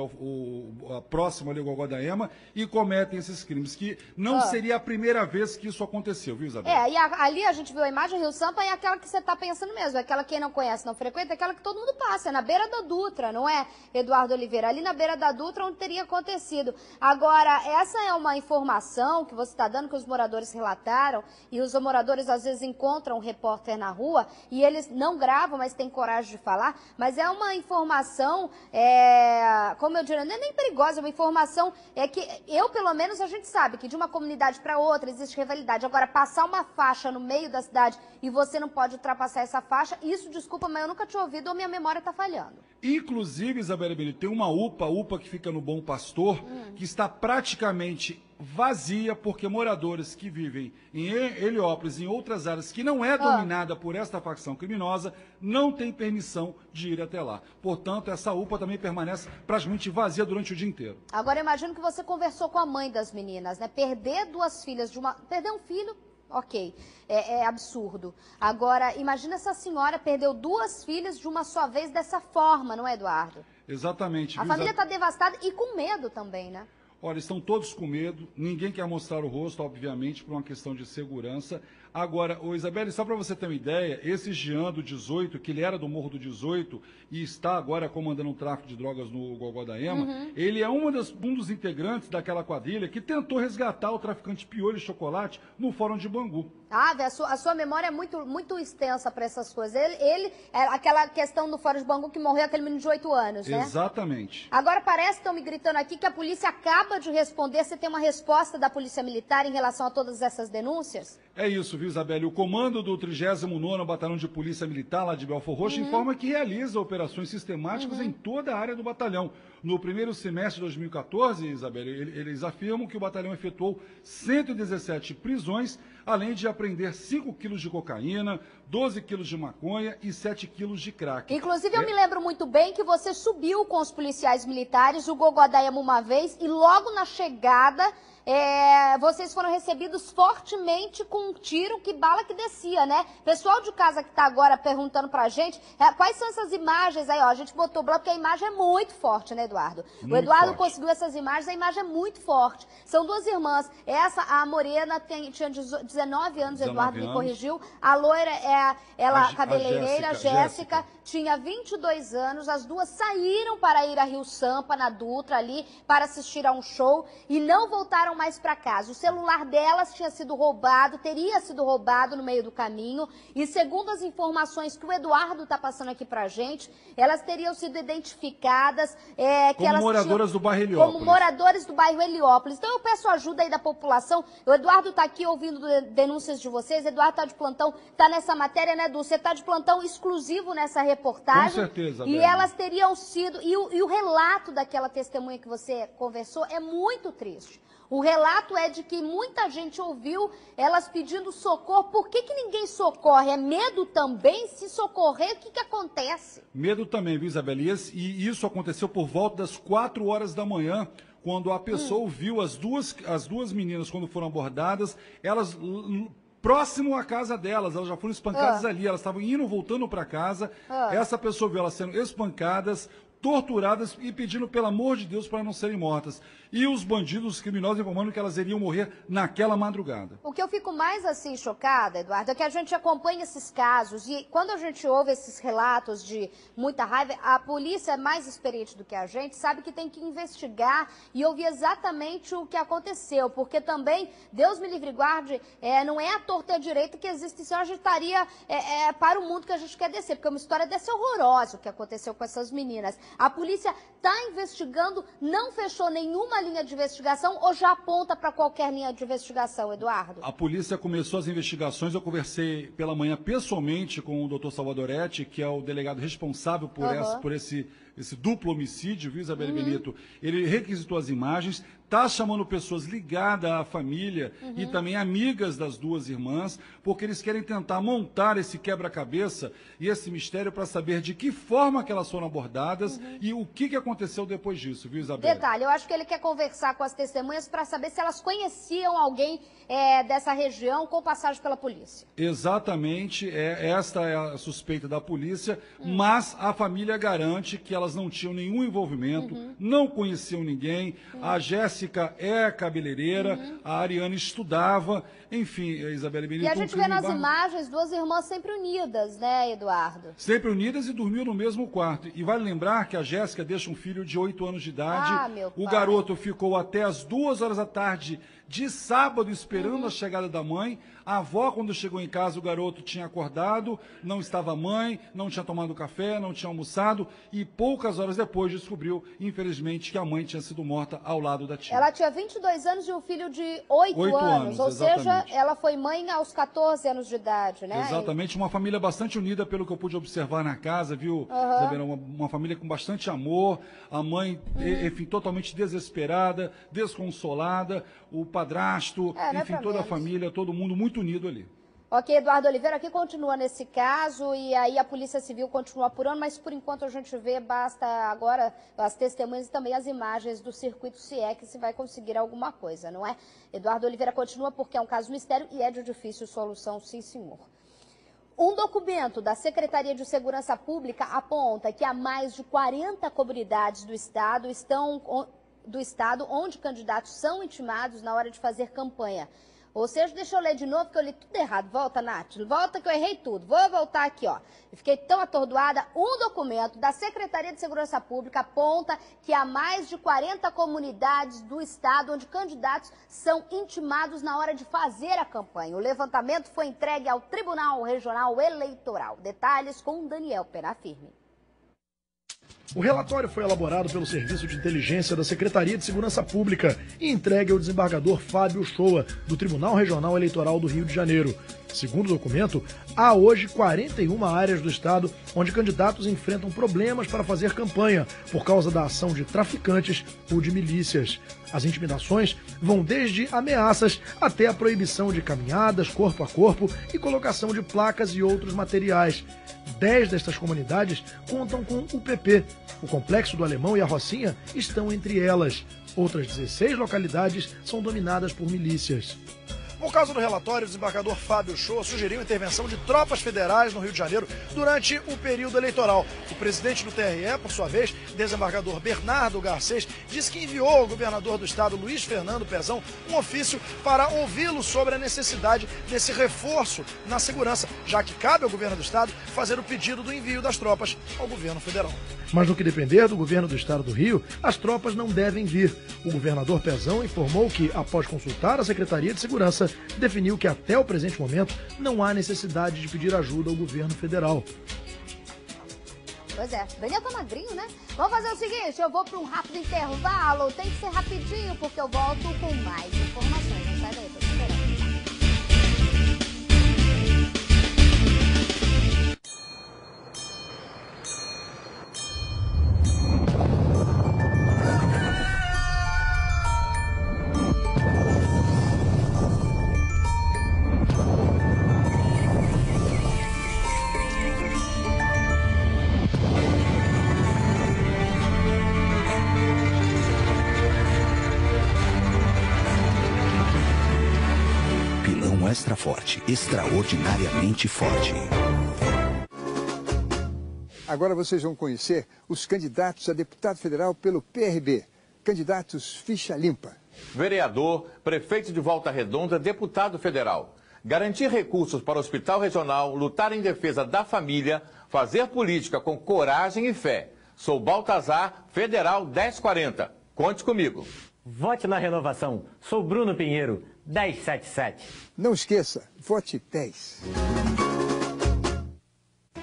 próximo ali, Gogódaema, e cometem esses crimes, que não seria a primeira vez que isso aconteceu, viu, Isabel? E ali a gente viu a imagem, Rio Sampa, é aquela que você está pensando mesmo, aquela que quem não conhece, não frequenta, aquela que todo mundo passa, é na beira da Dutra, não é, Eduardo Oliveira? Ali na beira da Dutra, onde teria acontecido. Agora, essa é uma informação que você está dando, que os moradores relataram, e os moradores às vezes encontram um repórter na rua, e eles não gravam, mas têm coragem de falar, mas é uma informação, como eu diria, não é nem perigosa, é uma informação que pelo menos, a gente sabe que de uma comunidade para outra existe rivalidade. Agora, passar uma faixa no meio da cidade e você não pode ultrapassar essa faixa, isso, desculpa, mas eu nunca tinha ouvido ou minha memória está falhando. Inclusive, Isabelle Benito, tem uma UPA que fica no Bom Pastor, que está praticamente vazia, porque moradores que vivem em Heliópolis e em outras áreas que não é dominada por esta facção criminosa, não tem permissão de ir até lá. Portanto, essa UPA também permanece praticamente vazia durante o dia inteiro. Agora, imagino que você conversou com a mãe das meninas, né? Perder duas filhas perder um filho, ok, é absurdo. Agora, imagina essa senhora perdeu duas filhas de uma só vez dessa forma, não é, Eduardo? Exatamente. A família está devastada e com medo também, né? Olha, estão todos com medo, ninguém quer mostrar o rosto, obviamente, por uma questão de segurança. Agora, Isabelle, só para você ter uma ideia, esse Jean do 18, que ele era do Morro do 18 e está agora comandando um tráfico de drogas no Gogódaema, ele é um dos integrantes daquela quadrilha que tentou resgatar o traficante Piolho e Chocolate no Fórum de Bangu. A sua memória é muito extensa para essas coisas. Ele aquela questão do Fórum de Bangu que morreu aquele menino de 8 anos, né? Exatamente. Agora parece que estão me gritando aqui que a polícia acaba de responder. Você tem uma resposta da Polícia Militar em relação a todas essas denúncias? É isso, viu, Isabelle? O comando do 39º Batalhão de Polícia Militar, lá de Belfor Roxo, informa que realiza operações sistemáticas em toda a área do batalhão. No primeiro semestre de 2014, Isabelle, eles afirmam que o batalhão efetuou 117 prisões, além de apreender 5 quilos de cocaína, 12 quilos de maconha e 7 quilos de crack. Inclusive, eu me lembro muito bem que você subiu com os policiais militares o Gogódaema uma vez e logo na chegada vocês foram recebidos fortemente com um tiro, que bala que descia, né? Pessoal de casa que tá agora perguntando pra gente, quais são essas imagens aí, ó, a gente botou bloco, porque a imagem é muito forte, né, Eduardo? O Eduardo conseguiu essas imagens, a imagem é muito forte. São duas irmãs, a morena tinha 19 anos, Eduardo me corrigiu, a loira a cabeleireira, Jéssica, tinha 22 anos, as duas saíram para ir a Rio Sampa, na Dutra ali, para assistir a um show e não voltaram mais para casa. O celular delas teria sido roubado no meio do caminho e, segundo as informações que o Eduardo está passando aqui pra gente, elas teriam sido identificadas como moradoras do bairro Heliópolis. Como moradores do bairro Heliópolis. Então eu peço ajuda aí da população. O Eduardo está aqui ouvindo denúncias de vocês. Eduardo está de plantão, está nessa matéria, né, Edu? Você está de plantão exclusivo nessa reportagem. Com certeza, E elas teriam sido... E o relato daquela testemunha que você conversou é muito triste. O relato é de que muita gente ouviu elas pedindo socorro. Por que ninguém socorre? É medo também? Se socorrer, o que acontece? Medo também, viu, Isabelle? E isso aconteceu por volta das 4 horas da manhã, quando a pessoa viu as duas meninas, quando foram abordadas, elas próximo à casa delas. Elas já foram espancadas ali, elas estavam indo, voltando para casa. Essa pessoa viu elas sendo espancadas, torturadas e pedindo, pelo amor de Deus, para não serem mortas. E os bandidos, os criminosos, informando que elas iriam morrer naquela madrugada. O que eu fico mais, assim, chocada, Eduardo, é que a gente acompanha esses casos e quando a gente ouve esses relatos de muita raiva, a polícia mais experiente do que a gente sabe que tem que investigar e ouvir exatamente o que aconteceu, porque também, Deus me livre e guarde, não é a torta e a direita que existe, senão a gente estaria para o mundo que a gente quer descer, porque é uma história dessa horrorosa o que aconteceu com essas meninas. A polícia está investigando, não fechou nenhuma linha de investigação ou já aponta para qualquer linha de investigação, Eduardo? A polícia começou as investigações, eu conversei pela manhã pessoalmente com o Dr. Salvadoretti, que é o delegado responsável por esse duplo homicídio, viu, Isabelle Benito? Ele requisitou as imagens, está chamando pessoas ligadas à família e também amigas das duas irmãs, porque eles querem tentar montar esse quebra-cabeça e esse mistério para saber de que forma que elas foram abordadas e o que aconteceu depois disso, viu, Isabelle? Detalhe, eu acho que ele quer conversar com as testemunhas para saber se elas conheciam alguém dessa região com passagem pela polícia. Exatamente, esta é a suspeita da polícia, mas a família garante que elas não tinham nenhum envolvimento, não conheciam ninguém, a Jéssica é cabeleireira, a Ariane estudava, enfim, Isabelle Benito... E a gente vê nas imagens duas irmãs sempre unidas, né, Eduardo? Sempre unidas e dormiam no mesmo quarto. E vale lembrar que a Jéssica deixa um filho de 8 anos de idade. O garoto ficou até as 2 horas da tarde de sábado esperando a chegada da mãe. A avó, quando chegou em casa, o garoto tinha acordado, não estava a mãe, não tinha tomado café, não tinha almoçado e poucas horas depois descobriu, infelizmente, que a mãe tinha sido morta ao lado da tia. Ela tinha 22 anos e um filho de 8 anos, ou seja, ela foi mãe aos 14 anos de idade, né? Exatamente, uma família bastante unida, pelo que eu pude observar na casa, viu, Isabela? Uma família com bastante amor, a mãe, enfim, totalmente desesperada, desconsolada, o padrasto, enfim, toda a família, todo mundo muito unido ali. Ok, Eduardo Oliveira, aqui continua nesse caso e aí a Polícia Civil continua apurando, mas por enquanto a gente vê, basta agora as testemunhas e também as imagens do circuito CIEC se vai conseguir alguma coisa, não é? Eduardo Oliveira continua porque é um caso mistério e é de difícil solução, sim senhor. Um documento da Secretaria de Segurança Pública aponta que há mais de 40 comunidades do estado onde candidatos são intimados na hora de fazer campanha. Ou seja, deixa eu ler de novo, que eu li tudo errado. Volta, Nath. Volta que eu errei tudo. Vou voltar aqui, ó. Eu fiquei tão atordoada. Um documento da Secretaria de Segurança Pública aponta que há mais de 40 comunidades do estado onde candidatos são intimados na hora de fazer a campanha. O levantamento foi entregue ao Tribunal Regional Eleitoral. Detalhes com Daniel Penafirme. O relatório foi elaborado pelo Serviço de Inteligência da Secretaria de Segurança Pública e entregue ao desembargador Fábio Shoa, do Tribunal Regional Eleitoral do Rio de Janeiro. Segundo o documento, há hoje 41 áreas do estado onde candidatos enfrentam problemas para fazer campanha por causa da ação de traficantes ou de milícias. As intimidações vão desde ameaças até a proibição de caminhadas corpo a corpo e colocação de placas e outros materiais. 10 destas comunidades contam com UPP. O Complexo do Alemão e a Rocinha estão entre elas. Outras 16 localidades são dominadas por milícias. No caso do relatório, o desembargador Fábio Shoa sugeriu a intervenção de tropas federais no Rio de Janeiro durante o período eleitoral. O presidente do TRE, por sua vez, desembargador Bernardo Garcês, disse que enviou ao governador do estado, Luiz Fernando Pezão, um ofício para ouvi-lo sobre a necessidade desse reforço na segurança, já que cabe ao governo do estado fazer o pedido do envio das tropas ao governo federal. Mas no que depender do governo do estado do Rio, as tropas não devem vir. O governador Pezão informou que, após consultar a Secretaria de Segurança, definiu que até o presente momento não há necessidade de pedir ajuda ao governo federal. Pois é, Daniel tá magrinho, né? Vamos fazer o seguinte, eu vou para um rápido intervalo, tem que ser rapidinho porque eu volto com mais informações. Não sai daí, tô esperando. Extra Forte, extraordinariamente forte. Agora vocês vão conhecer os candidatos a deputado federal pelo PRB. Candidatos ficha limpa. Vereador, prefeito de Volta Redonda, deputado federal. Garantir recursos para o hospital regional, lutar em defesa da família, fazer política com coragem e fé. Sou Baltazar, Federal 1040. Conte comigo. Vote na renovação. Sou Bruno Pinheiro, 1077. Não esqueça, vote 10.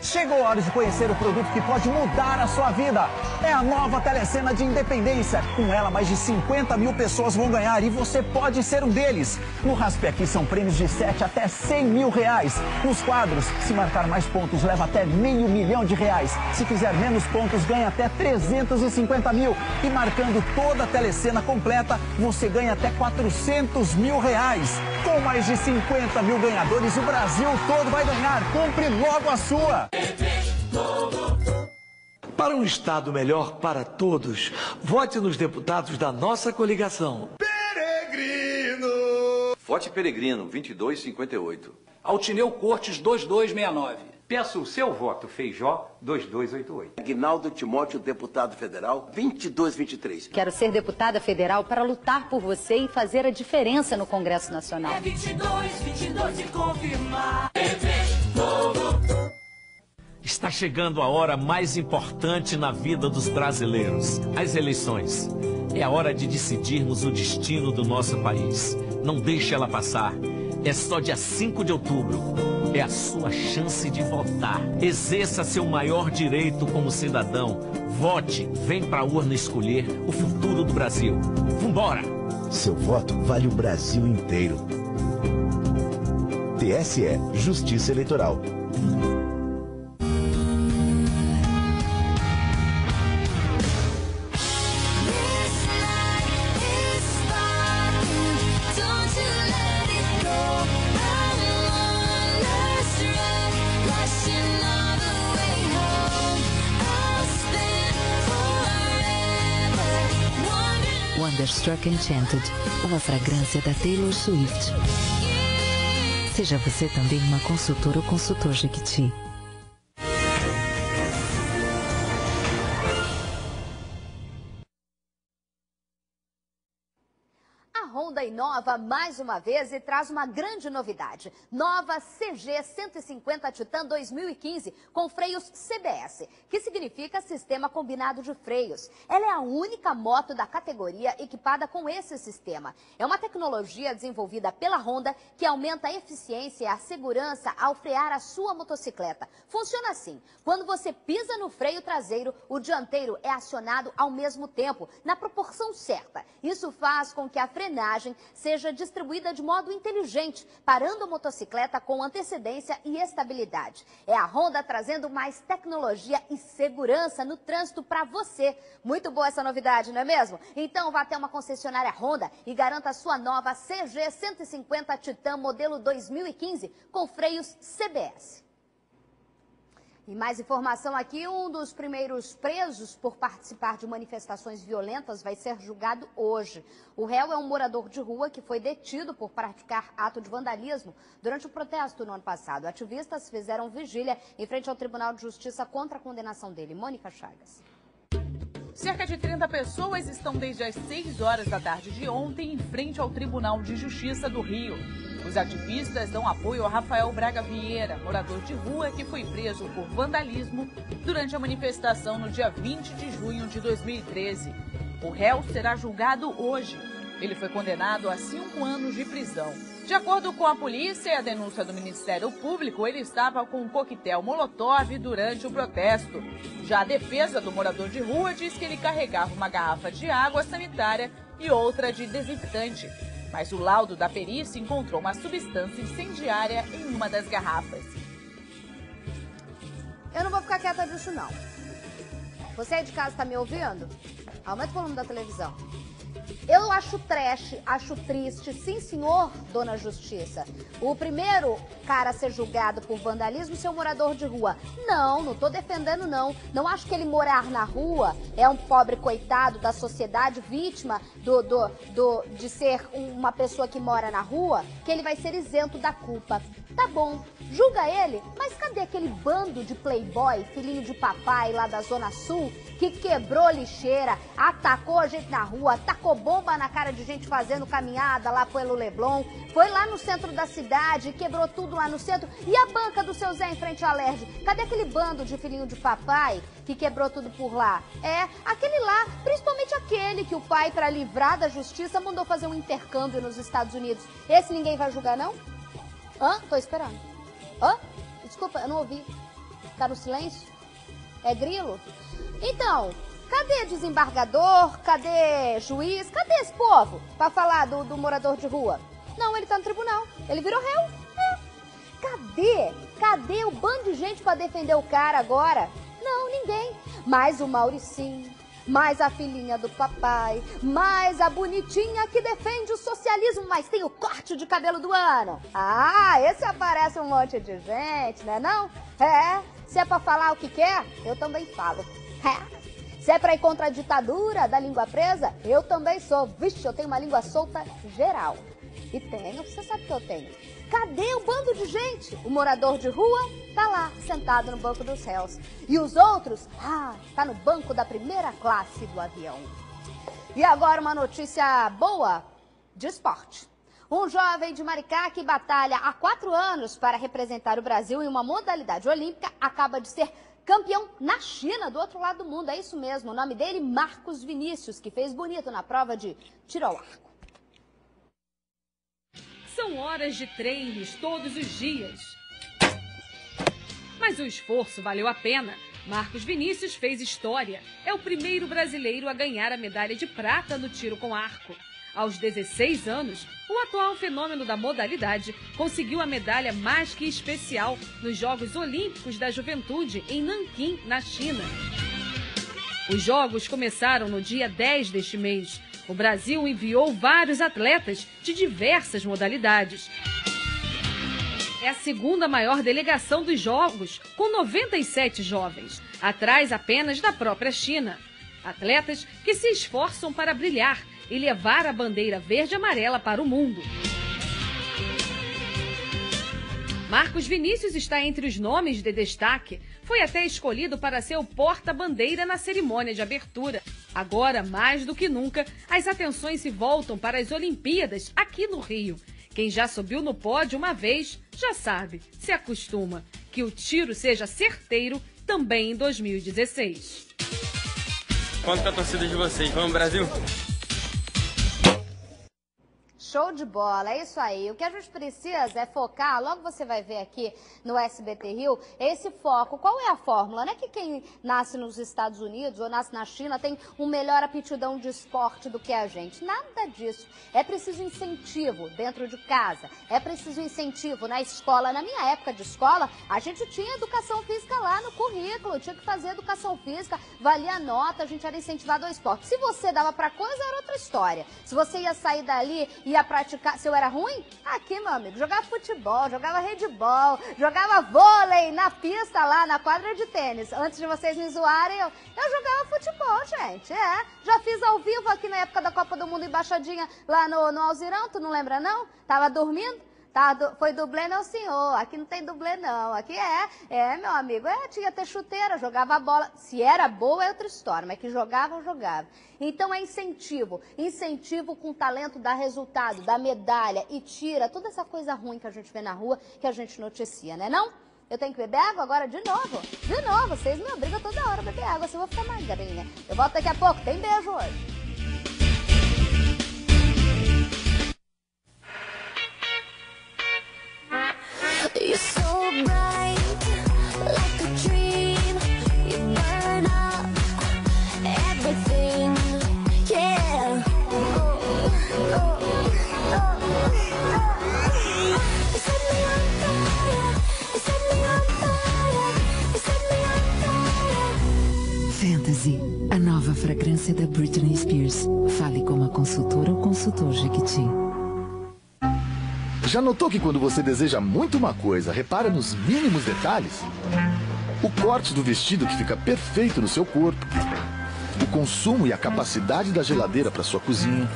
Chegou a hora de conhecer o produto que pode mudar a sua vida. É a nova Telecena de Independência. Com ela, mais de 50 mil pessoas vão ganhar e você pode ser um deles. No Raspe Aqui são prêmios de 7 até 100 mil reais. Nos quadros, se marcar mais pontos, leva até R$500 mil. Se fizer menos pontos, ganha até 350 mil. E marcando toda a Telecena completa, você ganha até 400 mil reais. Com mais de 50 mil ganhadores, o Brasil todo vai ganhar. Compre logo a sua. Para um Estado melhor para todos, vote nos deputados da nossa coligação. Peregrino! Vote Peregrino, 2258. Altineu Cortes, 2269. Peço o seu voto, Feijó, 2288. Aguinaldo Timóteo, deputado federal, 2223. Quero ser deputada federal para lutar por você e fazer a diferença no Congresso Nacional. É 22 e confirmar. Está chegando a hora mais importante na vida dos brasileiros, as eleições. É a hora de decidirmos o destino do nosso país. Não deixe ela passar. É só dia 5 de outubro. É a sua chance de votar. Exerça seu maior direito como cidadão. Vote, vem para a urna escolher o futuro do Brasil. Vambora! Seu voto vale o Brasil inteiro. TSE, Justiça Eleitoral. Wonderstruck Enchanted, uma fragrância da Taylor Swift. Seja você também uma consultora ou consultor Jequiti. A Honda inova mais uma vez e traz uma grande novidade. Nova CG 150 Titan 2015 com freios CBS, que significa Sistema Combinado de Freios. Ela é a única moto da categoria equipada com esse sistema. É uma tecnologia desenvolvida pela Honda que aumenta a eficiência e a segurança ao frear a sua motocicleta. Funciona assim: quando você pisa no freio traseiro, o dianteiro é acionado ao mesmo tempo, na proporção certa. Isso faz com que a frenagem seja distribuída de modo inteligente, parando a motocicleta com antecedência e estabilidade. É a Honda trazendo mais tecnologia e segurança no trânsito para você. Muito boa essa novidade, não é mesmo? Então vá até uma concessionária Honda e garanta a sua nova CG 150 Titan modelo 2015 com freios CBS. E mais informação aqui, um dos primeiros presos por participar de manifestações violentas vai ser julgado hoje. O réu é um morador de rua que foi detido por praticar ato de vandalismo durante o protesto no ano passado. Ativistas fizeram vigília em frente ao Tribunal de Justiça contra a condenação dele. Mônica Chagas. Cerca de 30 pessoas estão desde as 6 horas da tarde de ontem em frente ao Tribunal de Justiça do Rio. Os ativistas dão apoio a Rafael Braga Vieira, morador de rua que foi preso por vandalismo durante a manifestação no dia 20 de junho de 2013. O réu será julgado hoje. Ele foi condenado a 5 anos de prisão. De acordo com a polícia e a denúncia do Ministério Público, ele estava com um coquetel Molotov durante o protesto. Já a defesa do morador de rua diz que ele carregava uma garrafa de água sanitária e outra de desinfetante. Mas o laudo da perícia encontrou uma substância incendiária em uma das garrafas. Eu não vou ficar quieta disso, não. Você aí de casa está me ouvindo? Aumenta o volume da televisão. Eu acho trash, acho triste, sim senhor, dona Justiça. O primeiro cara a ser julgado por vandalismo ser um morador de rua. Não tô defendendo não. Não acho que ele morar na rua é um pobre coitado da sociedade, vítima de ser uma pessoa que mora na rua, que ele vai ser isento da culpa. Tá bom, julga ele, mas cadê aquele bando de playboy, filhinho de papai lá da Zona Sul, que quebrou lixeira, atacou a gente na rua, tacou bomba na cara de gente fazendo caminhada lá pelo Leblon, foi lá no centro da cidade, quebrou tudo lá no centro, e a banca do seu Zé em frente à Alerj? Cadê aquele bando de filhinho de papai que quebrou tudo por lá? É, aquele lá, principalmente aquele que o pai, para livrar da justiça, mandou fazer um intercâmbio nos Estados Unidos. Esse ninguém vai julgar, não? Hã? Tô esperando. Hã? Desculpa, eu não ouvi. Tá no silêncio? É grilo? Então, cadê desembargador? Cadê juiz? Cadê esse povo pra falar do morador de rua? Não, ele tá no tribunal. Ele virou réu. É. Cadê o bando de gente pra defender o cara agora? Não, ninguém. Mais o Mauricinho, mais a filhinha do papai, mais a bonitinha que defende o socialismo, mas tem o corte de cabelo do ano. Ah, esse aparece um monte de gente, né não? É, se é pra falar o que quer, eu também falo. É. Se é pra ir contra a ditadura da língua presa, eu também sou. Vixe, eu tenho uma língua solta geral. E tenho, você sabe que eu tenho. Cadê o bando de gente? O morador de rua tá lá, sentado no banco dos réus. E os outros, tá no banco da primeira classe do avião. E agora uma notícia boa de esporte. Um jovem de Maricá que batalha há 4 anos para representar o Brasil em uma modalidade olímpica acaba de ser campeão na China, do outro lado do mundo. É isso mesmo, o nome dele, Marcos Vinícius, que fez bonito na prova de tiro ao arco. São horas de treinos todos os dias. Mas o esforço valeu a pena. Marcos Vinícius fez história. É o primeiro brasileiro a ganhar a medalha de prata no tiro com arco. Aos 16 anos, o atual fenômeno da modalidade conseguiu a medalha mais que especial nos Jogos Olímpicos da Juventude em Nanquim, na China. Os Jogos começaram no dia 10 deste mês. O Brasil enviou vários atletas de diversas modalidades. É a segunda maior delegação dos Jogos, com 97 jovens, atrás apenas da própria China. Atletas que se esforçam para brilhar e levar a bandeira verde e amarela para o mundo. Marcos Vinícius está entre os nomes de destaque. Foi até escolhido para ser o porta-bandeira na cerimônia de abertura. Agora, mais do que nunca, as atenções se voltam para as Olimpíadas aqui no Rio. Quem já subiu no pódio uma vez, já sabe, se acostuma, que o tiro seja certeiro também em 2016. Conta com a torcida de vocês. Vamos, Brasil? Show de bola, é isso aí. O que a gente precisa é focar, logo você vai ver aqui no SBT Rio, esse foco. Qual é a fórmula? Não é que quem nasce nos Estados Unidos ou nasce na China tem um melhor aptidão de esporte do que a gente. Nada disso. É preciso incentivo dentro de casa, é preciso incentivo na escola. Na minha época de escola, a gente tinha educação física lá no currículo, tinha que fazer educação física, valia nota, a gente era incentivado ao esporte. Se você dava pra coisa, era outra história. Se você ia sair dali e ia praticar, se eu era ruim, aqui, meu amigo, jogava futebol, jogava handebol, jogava vôlei na pista lá, na quadra de tênis. Antes de vocês me zoarem, eu jogava futebol, gente, já fiz ao vivo aqui na época da Copa do Mundo embaixadinha lá no Alzirão, tu não lembra não? Tava dormindo? Foi dublê não, senhor, aqui não tem dublê não, aqui meu amigo, tinha que ter chuteira, jogava a bola, se era boa é outra história, mas que jogava, eu jogava. Então é incentivo com talento dá resultado, dá medalha e tira toda essa coisa ruim que a gente vê na rua, que a gente noticia, né não? Eu tenho que beber água agora de novo, vocês me obrigam toda hora a beber água, senão eu vou ficar magrinha. Eu volto daqui a pouco, tem beijo hoje. You're so bright, like a dream. You burn up everything, yeah. You set me on fire, you set me on fire, you set me on fire. Fantasy, a nova fragrância da Britney Spears. Fale com uma consultora ou consultor Jequiti. Já notou que quando você deseja muito uma coisa, repara nos mínimos detalhes? O corte do vestido que fica perfeito no seu corpo, o consumo e a capacidade da geladeira para sua cozinha,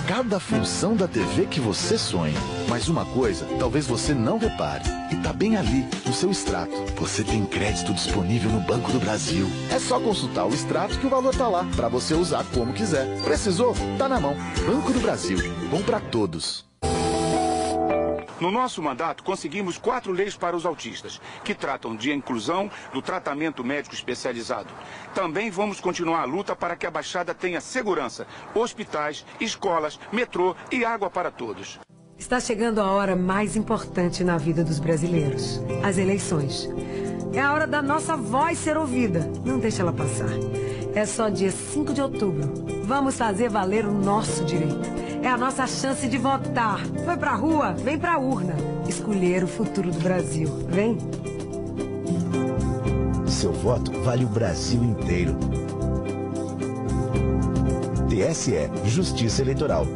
cada função da TV que você sonha. Mas uma coisa, talvez você não repare, e tá bem ali, no seu extrato. Você tem crédito disponível no Banco do Brasil. É só consultar o extrato que o valor tá lá, para você usar como quiser. Precisou? Tá na mão. Banco do Brasil. Bom para todos. No nosso mandato, conseguimos 4 leis para os autistas, que tratam de inclusão, do tratamento médico especializado. Também vamos continuar a luta para que a Baixada tenha segurança, hospitais, escolas, metrô e água para todos. Está chegando a hora mais importante na vida dos brasileiros, as eleições. É a hora da nossa voz ser ouvida. Não deixe ela passar. É só dia 5 de outubro. Vamos fazer valer o nosso direito. É a nossa chance de votar. Foi pra rua, vem pra urna. Escolher o futuro do Brasil. Vem. Seu voto vale o Brasil inteiro. TSE, Justiça Eleitoral.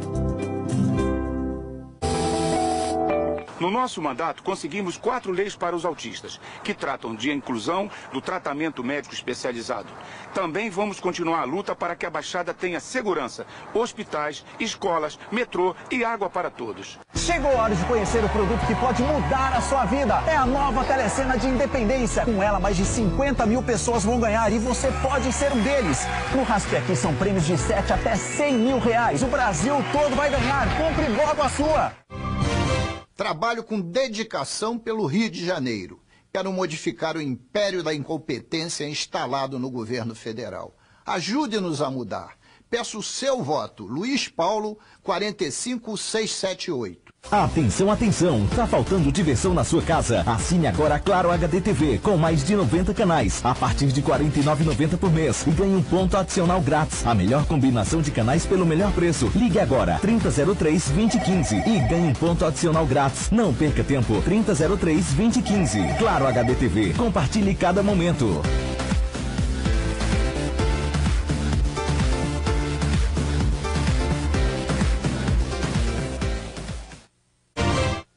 No nosso mandato, conseguimos 4 leis para os autistas, que tratam de inclusão, do tratamento médico especializado. Também vamos continuar a luta para que a Baixada tenha segurança, hospitais, escolas, metrô e água para todos. Chegou a hora de conhecer o produto que pode mudar a sua vida. É a nova telecena de Independência. Com ela, mais de 50 mil pessoas vão ganhar e você pode ser um deles. No Raspe Aqui são prêmios de 7 até 100 mil reais. O Brasil todo vai ganhar. Compre logo a sua. Trabalho com dedicação pelo Rio de Janeiro. Quero modificar o império da incompetência instalado no governo federal. Ajude-nos a mudar. Peço o seu voto. Luiz Paulo, 45678. Atenção, atenção! Tá faltando diversão na sua casa? Assine agora a Claro HD TV, com mais de 90 canais, a partir de R$ 49,90 por mês. E ganhe um ponto adicional grátis. A melhor combinação de canais pelo melhor preço. Ligue agora, 3003-2015 e ganhe um ponto adicional grátis. Não perca tempo, 3003-2015. Claro HD TV, compartilhe cada momento.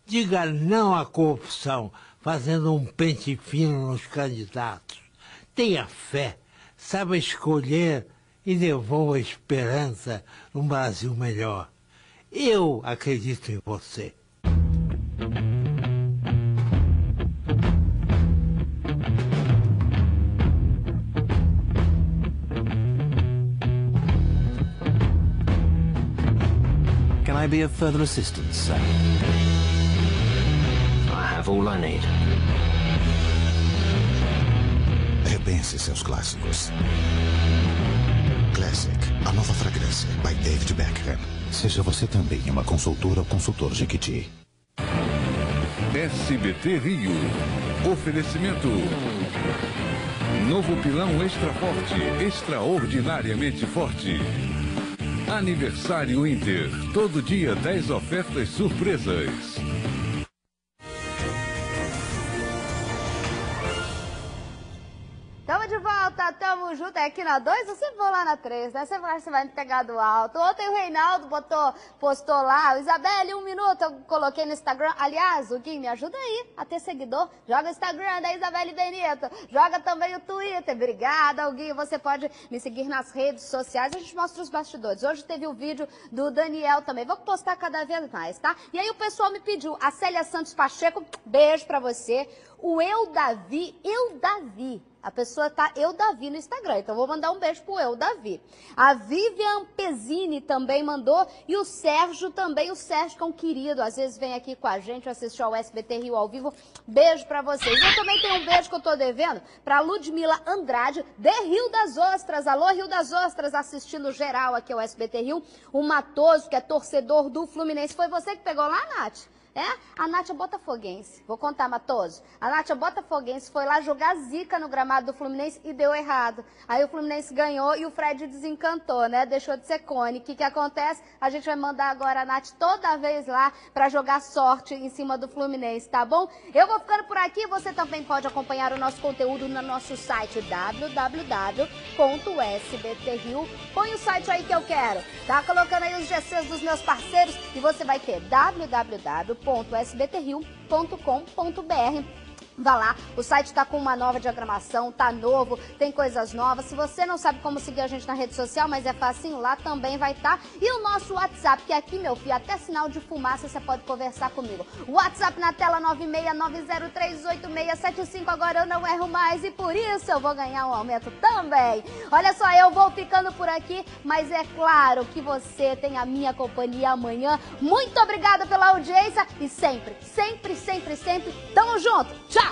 Diga não à corrupção, fazendo um pente fino nos candidatos. Tenha fé, saiba escolher e devolva a esperança num Brasil melhor. Eu acredito em você. Can I be of further assistance, sir? I have all I need. Repense seus clássicos. Classic, a nova fragrância, by David Beckham. Seja você também uma consultora ou consultor Jequiti. SBT Rio. Oferecimento. Novo pilão extra forte, extraordinariamente forte. Aniversário Inter. Todo dia 10 ofertas surpresas. Tamo de volta, tamo junto. É aqui na 2 ou sempre vou lá na 3, né? Você vai me pegar do alto. Ontem o Reinaldo postou lá, Isabelle, 1 minuto, eu coloquei no Instagram. Aliás, o Gui, me ajuda aí a ter seguidor. Joga o Instagram da Isabelle Benito. Joga também o Twitter. Obrigada, Gui. Você pode me seguir nas redes sociais. A gente mostra os bastidores. Hoje teve o vídeo do Daniel também. Vou postar cada vez mais, tá? E aí o pessoal me pediu. A Célia Santos Pacheco, beijo pra você. O Davi. A pessoa tá Davi no Instagram, então vou mandar um beijo pro Davi. A Vivian Pezzini também mandou, e o Sérgio também, o Sérgio que é um querido, às vezes vem aqui com a gente, assistir ao SBT Rio ao vivo, beijo pra vocês. Eu também tenho um beijo que eu tô devendo pra Ludmila Andrade, de Rio das Ostras. Alô, Rio das Ostras, assistindo geral aqui ao SBT Rio. O Matoso, que é torcedor do Fluminense, foi você que pegou lá, Nath? A Nath é botafoguense. Vou contar, Matoso. A Nath é botafoguense, foi lá jogar zica no gramado do Fluminense e deu errado. Aí o Fluminense ganhou e o Fred desencantou, né? Deixou de ser cone. O que acontece? A gente vai mandar agora a Nath toda vez lá pra jogar sorte em cima do Fluminense, tá bom? Eu vou ficando por aqui. Você também pode acompanhar o nosso conteúdo no nosso site www.sbtrio. Põe o site aí que eu quero. Tá colocando aí os GCs dos meus parceiros e você vai ter www.sbtrio.com.br. Vá lá, o site tá com uma nova diagramação, tá novo, tem coisas novas. Se você não sabe como seguir a gente na rede social, mas é facinho, lá também vai estar. E o nosso WhatsApp, que aqui, meu filho, até sinal de fumaça você pode conversar comigo. WhatsApp na tela 969038675, agora eu não erro mais e por isso eu vou ganhar um aumento também. Olha só, eu vou ficando por aqui, mas é claro que você tem a minha companhia amanhã. Muito obrigada pela audiência e sempre, sempre, sempre, sempre, tamo junto. Tchau!